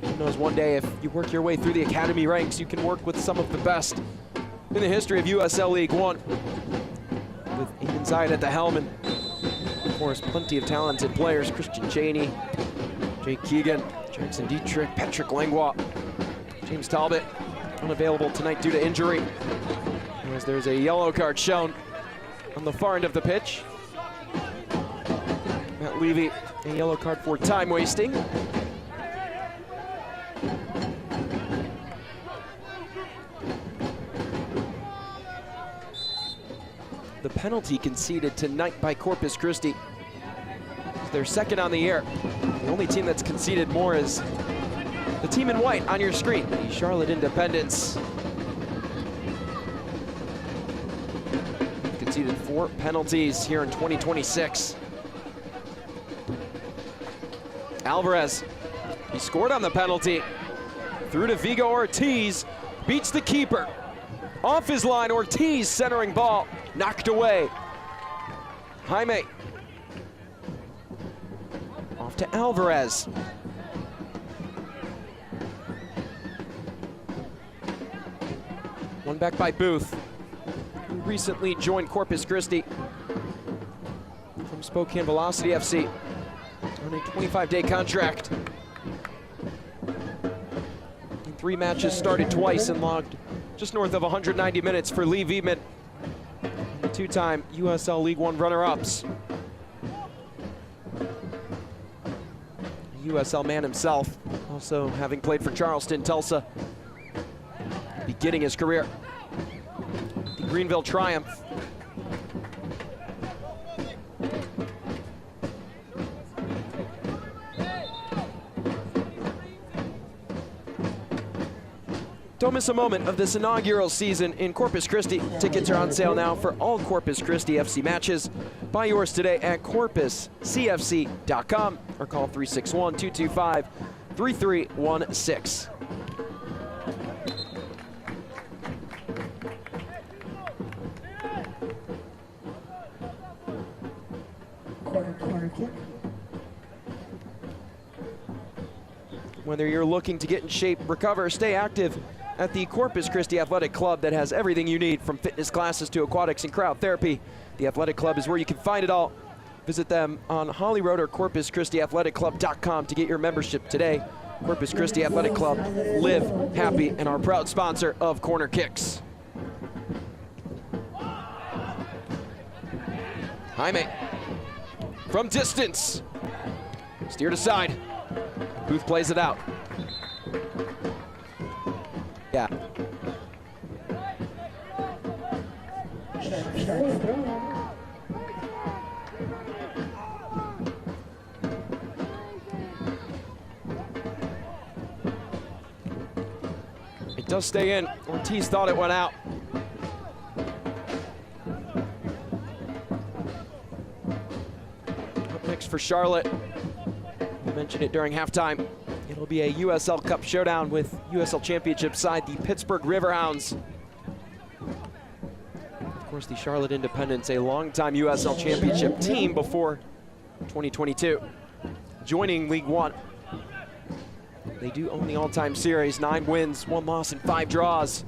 Who knows, one day if you work your way through the academy ranks, you can work with some of the best in the history of USL League One. With Ethan Zayed at the helm and, of course, plenty of talented players. Christian Cheney, Jake Keegan, Jackson Dietrich, Patrick Langlois, James Talbot, unavailable tonight due to injury. As there's a yellow card shown on the far end of the pitch. Matt Levy, a yellow card for time wasting. The penalty conceded tonight by Corpus Christi. They're second on the year. The only team that's conceded more is the team in white on your screen, the Charlotte Independents. conceded 4 penalties here in 2026. Alvarez, he scored on the penalty. Through to Vigo Ortiz, beats the keeper. Off his line, Ortiz centering ball, knocked away. Jaime. Off to Alvarez. One back by Booth, who recently joined Corpus Christi from Spokane Velocity FC on a 25-day contract. In 3 matches, started twice and logged just north of 190 minutes for Lee Viedman, the 2-time USL League One runner-ups. USL man himself, also having played for Charleston, Tulsa, beginning his career. The Greenville Triumph. Don't miss a moment of this inaugural season in Corpus Christi. Tickets are on sale now for all Corpus Christi FC matches. Buy yours today at corpuscfc.com or call 361-225-3316. Corner kick. Whether you're looking to get in shape, recover, stay active at the Corpus Christi Athletic Club that has everything you need, from fitness classes to aquatics and crowd therapy. The Athletic Club is where you can find it all. Visit them on Holly Road or CorpusChristiAthleticClub.com to get your membership today. Corpus Christi Athletic Club, live happy, and our proud sponsor of Corner Kicks. Jaime, from distance, steered aside. Booth plays it out. Yeah. It does stay in. Ortiz thought it went out. Up next for Charlotte. We mentioned it during halftime. It'll be a USL Cup showdown with USL Championship side, the Pittsburgh Riverhounds. Of course, the Charlotte Independents, a longtime USL Championship team before 2022, joining League One. They do own the all-time series, 9 wins, 1 loss, and 5 draws.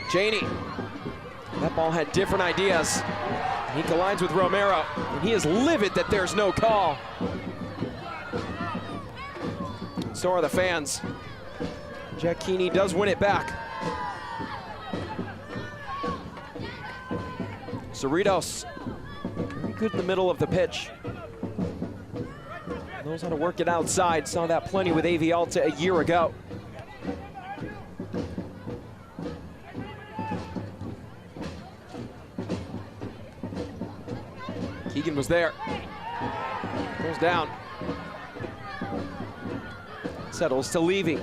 Cheney, that ball had different ideas. He collides with Romero, and he is livid that there's no call. So are the fans. Giacchini does win it back. Cerritos, very good in the middle of the pitch. Knows how to work it outside. Saw that plenty with AV Alta a year ago. Keegan was there. Goes down. Settles to Levy.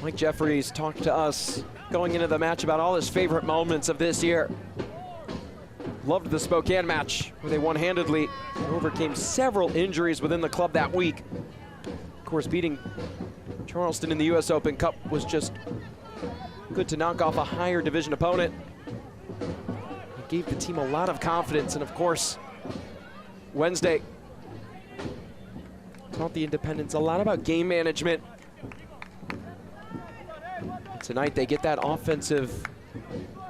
Mike Jeffries talked to us going into the match about all his favorite moments of this year. Loved the Spokane match where they won handedly and overcame several injuries within the club that week. Of course, beating Charleston in the US Open Cup was just good to knock off a higher division opponent. It gave the team a lot of confidence, and of course, Wednesday taught the Independents a lot about game management. And tonight they get that offensive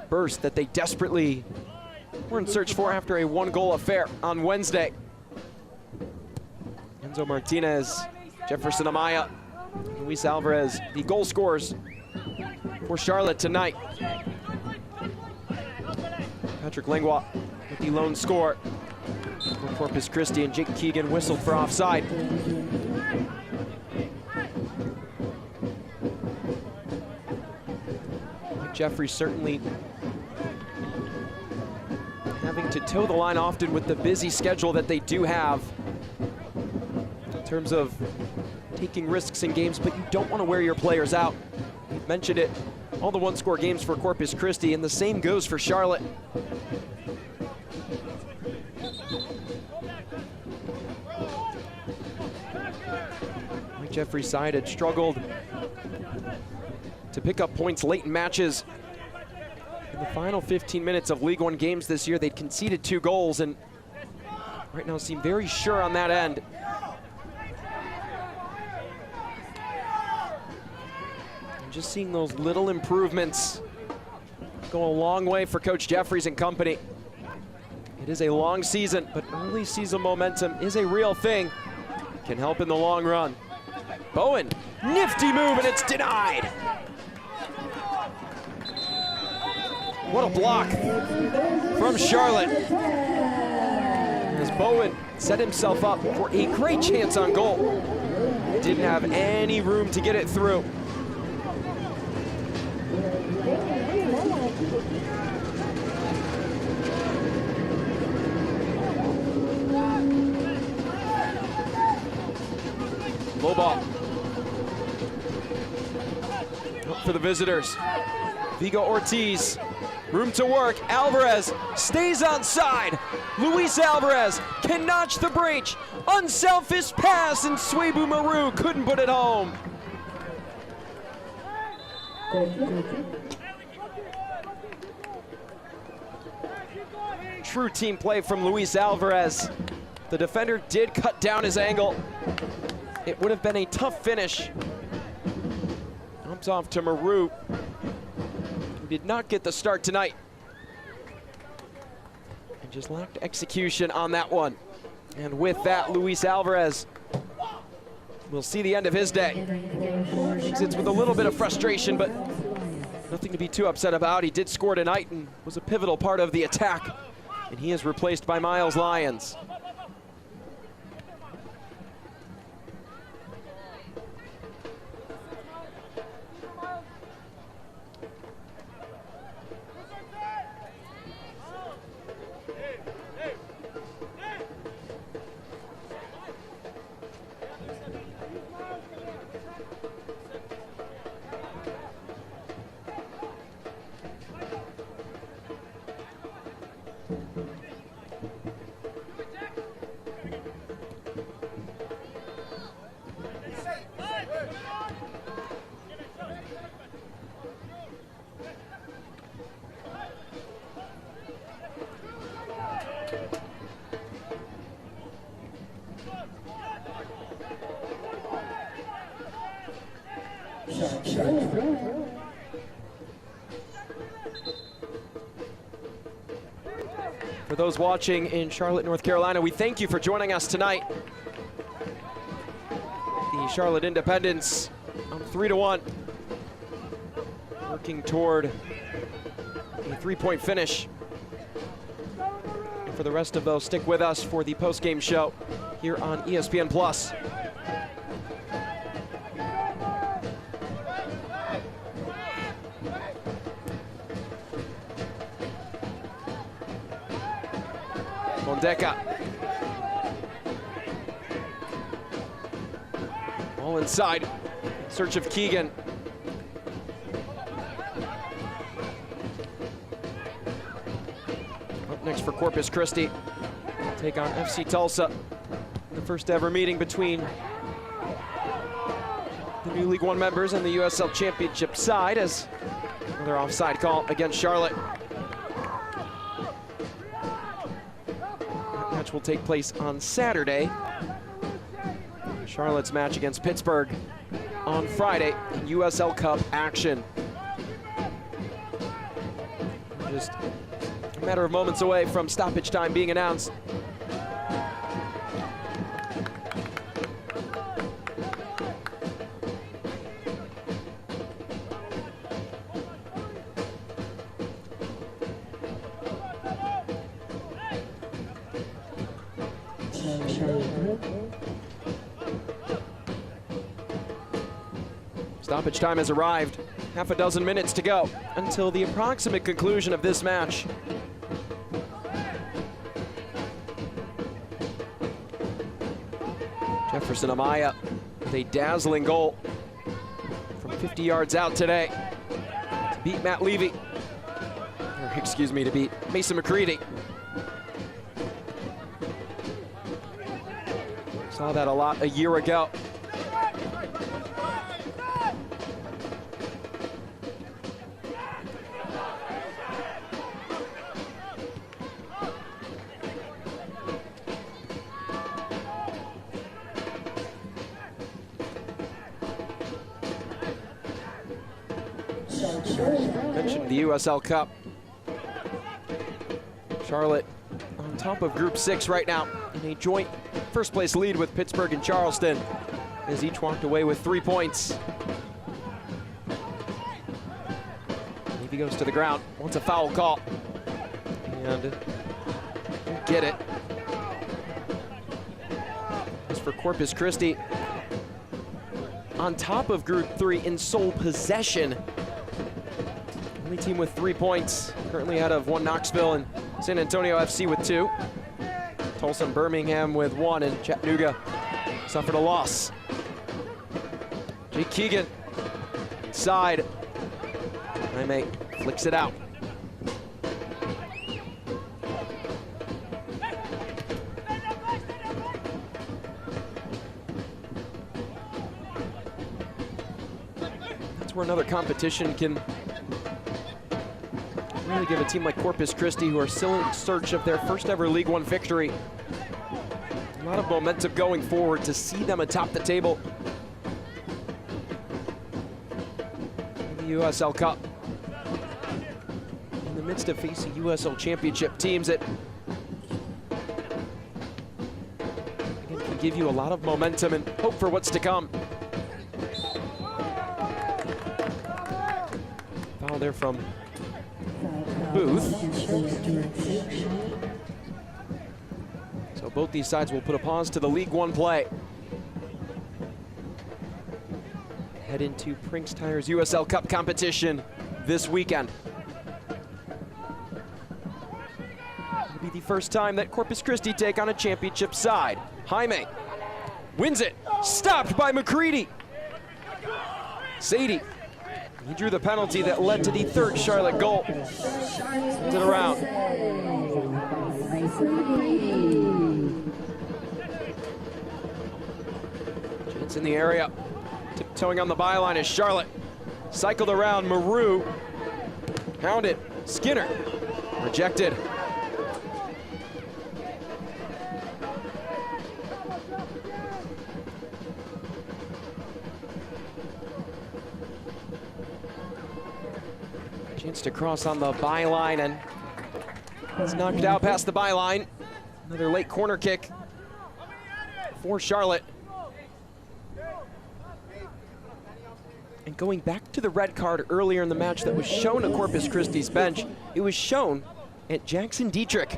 burst that they desperately were in search for after a 1-goal affair on Wednesday. Enzo Martinez, Jefferson Amaya, Luis Alvarez, the goal scorers for Charlotte tonight. Patrick Langlois with the lone score for Corpus Christi, and Jake Keegan whistled for offside. Jeffrey certainly having to toe the line often with the busy schedule that they do have in terms of taking risks in games, but you don't want to wear your players out. We've mentioned it, all the one-score games for Corpus Christi, and the same goes for Charlotte. Mike Jeffrey's side had struggled to pick up points late in matches. In the final 15 minutes of League One games this year, they'd conceded 2 goals and right now seem very sure on that end. And just seeing those little improvements go a long way for Coach Jeffries and company. It is a long season, but early season momentum is a real thing. Can help in the long run. Bowen, nifty move, and it's denied. What a block from Charlotte, as Bowen set himself up for a great chance on goal. Didn't have any room to get it through. Low ball. Up for the visitors. Vigo Ortiz, room to work. Alvarez stays onside. Luis Alvarez can notch the breach. Unselfish pass, and Swebu Maru couldn't put it home. True team play from Luis Alvarez. The defender did cut down his angle. It would have been a tough finish. Comes off to Maru, who did not get the start tonight. And just lacked execution on that one. And with that, Luis Alvarez will see the end of his day. Exits with a little bit of frustration, but nothing to be too upset about. He did score tonight and was a pivotal part of the attack. And he is replaced by Miles Lyons. For those watching in Charlotte, North Carolina, we thank you for joining us tonight. The Charlotte Independents on 3-1, working toward a 3-point finish. And for the rest of those, stick with us for the post-game show here on ESPN+. Mondeka. All inside. Search of Keegan. Up next for Corpus Christi. Take on FC Tulsa. The first ever meeting between the new League One members and the USL Championship side, as another offside call against Charlotte. Match will take place on Saturday. Charlotte's match against Pittsburgh on Friday in USL Cup action. Just a matter of moments away from stoppage time being announced. Stoppage time has arrived. Half a dozen minutes to go until the approximate conclusion of this match. Jefferson Amaya with a dazzling goal from 50 yards out today to beat Matt Levy. Or excuse me, to beat Mason McCready. Saw that a lot a year ago. Mentioned the USL Cup. Charlotte on top of Group 6 right now in a joint first place lead with Pittsburgh and Charleston, as each walked away with 3 points. Navy goes to the ground, wants a foul call, and get it. As for Corpus Christi, on top of Group 3 in sole possession. Only team with 3 points, currently out of one Knoxville and San Antonio FC with 2. Tulsa and Birmingham with 1, and Chattanooga suffered a loss. Jake Keegan, side. Jaime flicks it out. That's where another competition can really give a team like Corpus Christi, who are still in search of their first ever League One victory, a lot of momentum going forward to see them atop the table in the USL Cup. In the midst of facing USL Championship teams that again, can give you a lot of momentum and hope for what's to come. Foul there from Booth. So both these sides will put a pause to the League One play. Head into Prinks Tire's USL Cup competition this weekend. It'll be the first time that Corpus Christi take on a championship side. Jaime wins it, stopped by McCready. Sadie, he drew the penalty that led to the third Charlotte goal to the round. Chance in the area, tiptoeing on the byline as Charlotte cycled around. Maru hounded, Skinner rejected. Chance to cross on the byline, and it's knocked out past the byline. Another late corner kick for Charlotte. And going back to the red card earlier in the match that was shown at Corpus Christi's bench, it was shown at Jackson Dietrich.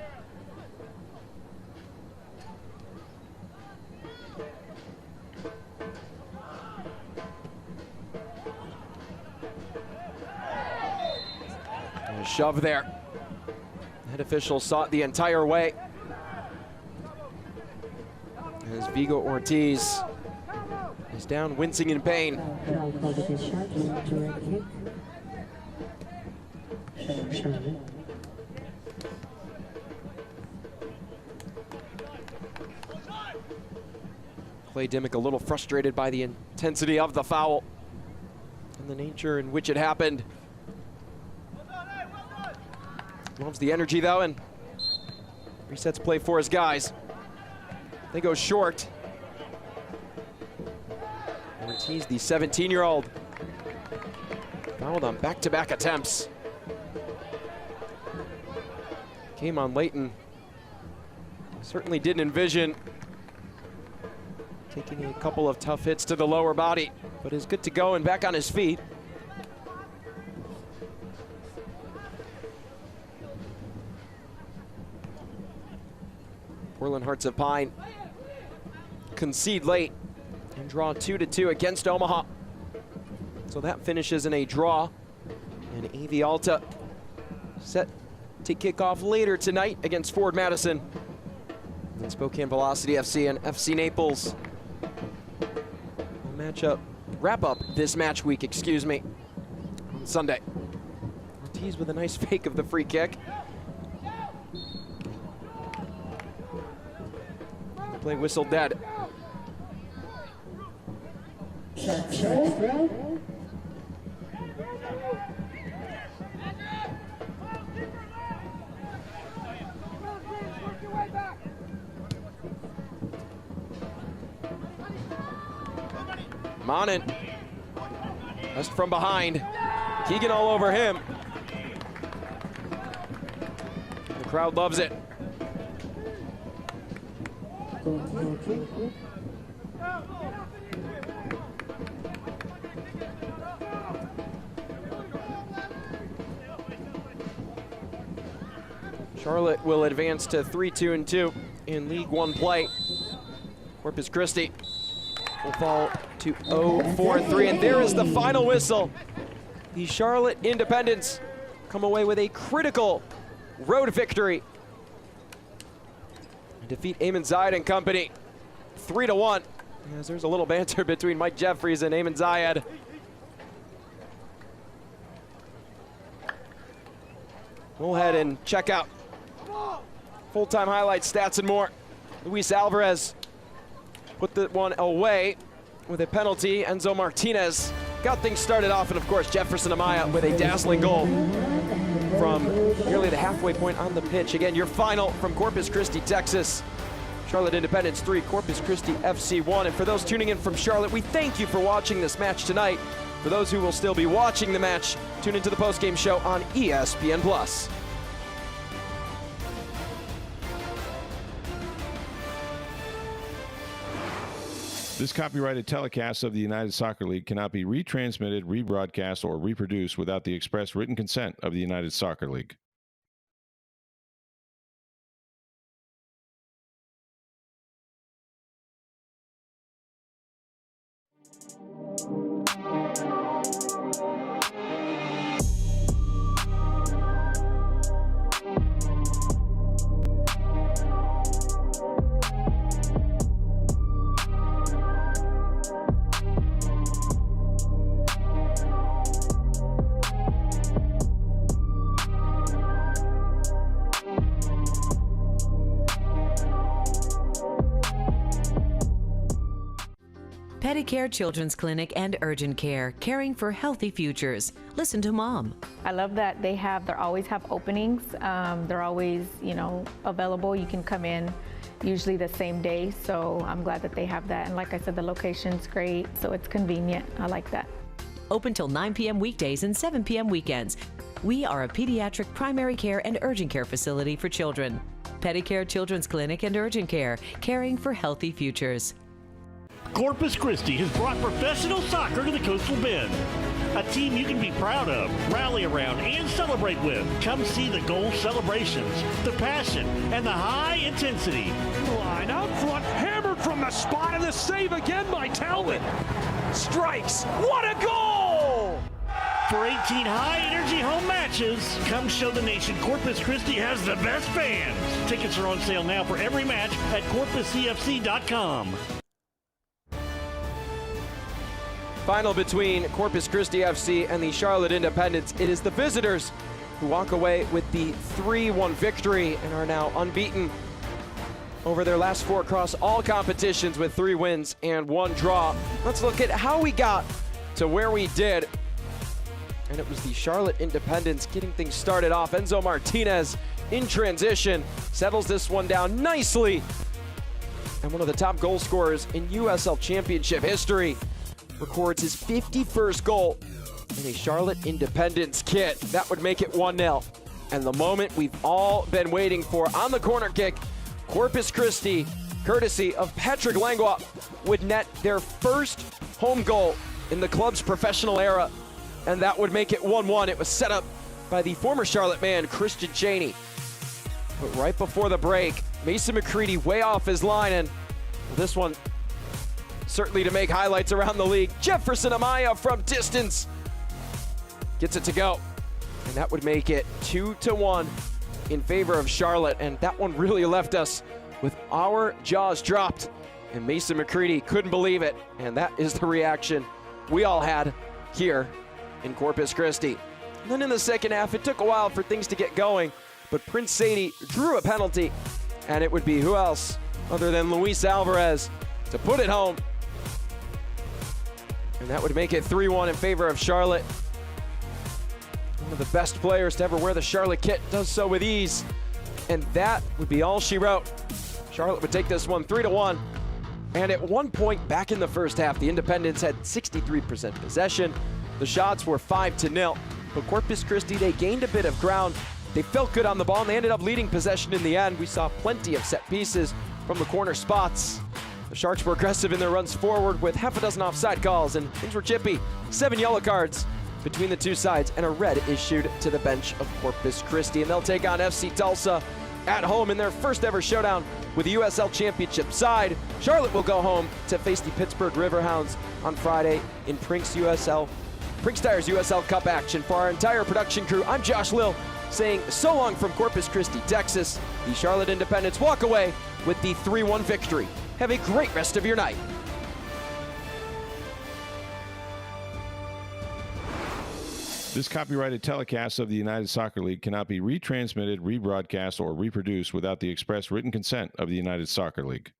A shove there. Head official saw it the entire way, as Vigo Ortiz is down, wincing in pain. Clay Dimmick a little frustrated by the intensity of the foul and the nature in which it happened. Loves the energy though, and resets play for his guys. They go short. Ortiz, the 17-year-old, fouled on back-to-back attempts. Came on late and certainly didn't envision taking a couple of tough hits to the lower body, but is good to go and back on his feet. Portland Hearts of Pine concede late and draw 2-2 against Omaha. So that finishes in a draw. And AV Alta set to kick off later tonight against Ford Madison. And Spokane Velocity FC and FC Naples wrap up this match week, excuse me, on Sunday. Ortiz with a nice fake of the free kick. The play whistle dead. Monin, just from behind. Keegan all over him. The crowd loves it. Charlotte will advance to 3-2-2 in League One play. Corpus Christi will fall to 0-4-3, and there is the final whistle. The Charlotte Independents come away with a critical road victory and defeat Eamon Zayed and company 3-1. As there's a little banter between Mike Jeffries and Eamon Zayed. We'll head and check out full-time highlights, stats, and more. Luis Alvarez put the one away with a penalty. Enzo Martinez got things started off, and of course Jefferson Amaya with a dazzling goal from nearly the halfway point on the pitch. Again, your final from Corpus Christi, Texas. Charlotte Independence 3, Corpus Christi FC 1. And for those tuning in from Charlotte, we thank you for watching this match tonight. For those who will still be watching the match, tune into the postgame show on ESPN+. This copyrighted telecast of the United Soccer League cannot be retransmitted, rebroadcast, or reproduced without the express written consent of the United Soccer League. Pedicare Children's Clinic and Urgent Care, caring for healthy futures. Listen to Mom. I love that they always have openings. They're always, available. You can come in usually the same day. So I'm glad that they have that. And like I said, the location's great, so it's convenient. I like that. Open till 9 p.m. weekdays and 7 p.m. weekends. We are a pediatric primary care and urgent care facility for children. Pedicare Children's Clinic and Urgent Care, caring for healthy futures. Corpus Christi has brought professional soccer to the Coastal Bend. A team you can be proud of, rally around, and celebrate with. Come see the goal celebrations, the passion, and the high intensity. Line out front, hammered from the spot, and the save again by Talbot. Strikes. What a goal! For 18 high-energy home matches, come show the nation Corpus Christi has the best fans. Tickets are on sale now for every match at corpuscfc.com. Final between Corpus Christi FC and the Charlotte Independents. It is the visitors who walk away with the 3-1 victory and are now unbeaten over their last 4 across all competitions with 3 wins and 1 draw. Let's look at how we got to where we did. And it was the Charlotte Independents getting things started off. Enzo Martinez in transition settles this one down nicely. And one of the top goal scorers in USL Championship history records his 51st goal in a Charlotte Independence kit. That would make it 1-0. And the moment we've all been waiting for on the corner kick, Corpus Christi, courtesy of Patrick Langlois, would net their first home goal in the club's professional era. And that would make it 1-1. It was set up by the former Charlotte man, Christian Cheney. But right before the break, Mason McCready way off his line, and this one certainly to make highlights around the league. Jefferson Amaya from distance gets it to go. And that would make it 2-1 in favor of Charlotte. And that one really left us with our jaws dropped And Mason McCready couldn't believe it. And that is the reaction we all had here in Corpus Christi. And then in the second half, it took a while for things to get going, but Prince Sadie drew a penalty, and it would be who else other than Luis Alvarez to put it home. And that would make it 3-1 in favor of Charlotte. One of the best players to ever wear the Charlotte kit does so with ease. And that would be all she wrote. Charlotte would take this one 3-1. And at one point back in the first half, the Independents had 63% possession. The shots were 5-0. But Corpus Christi, they gained a bit of ground. They felt good on the ball, and they ended up leading possession in the end. We saw plenty of set pieces from the corner spots. The Sharks were aggressive in their runs forward with half a dozen offside calls, and things were chippy. 7 yellow cards between the two sides, and a red issued to the bench of Corpus Christi. And they'll take on FC Tulsa at home in their first ever showdown with the USL Championship side. Charlotte will go home to face the Pittsburgh Riverhounds on Friday in Prink's Tire's USL Cup action. For our entire production crew, I'm Josh Lill saying so long from Corpus Christi, Texas. The Charlotte Independents walk away with the 3-1 victory. Have a great rest of your night. This copyrighted telecast of the United Soccer League cannot be retransmitted, rebroadcast, or reproduced without the express written consent of the United Soccer League.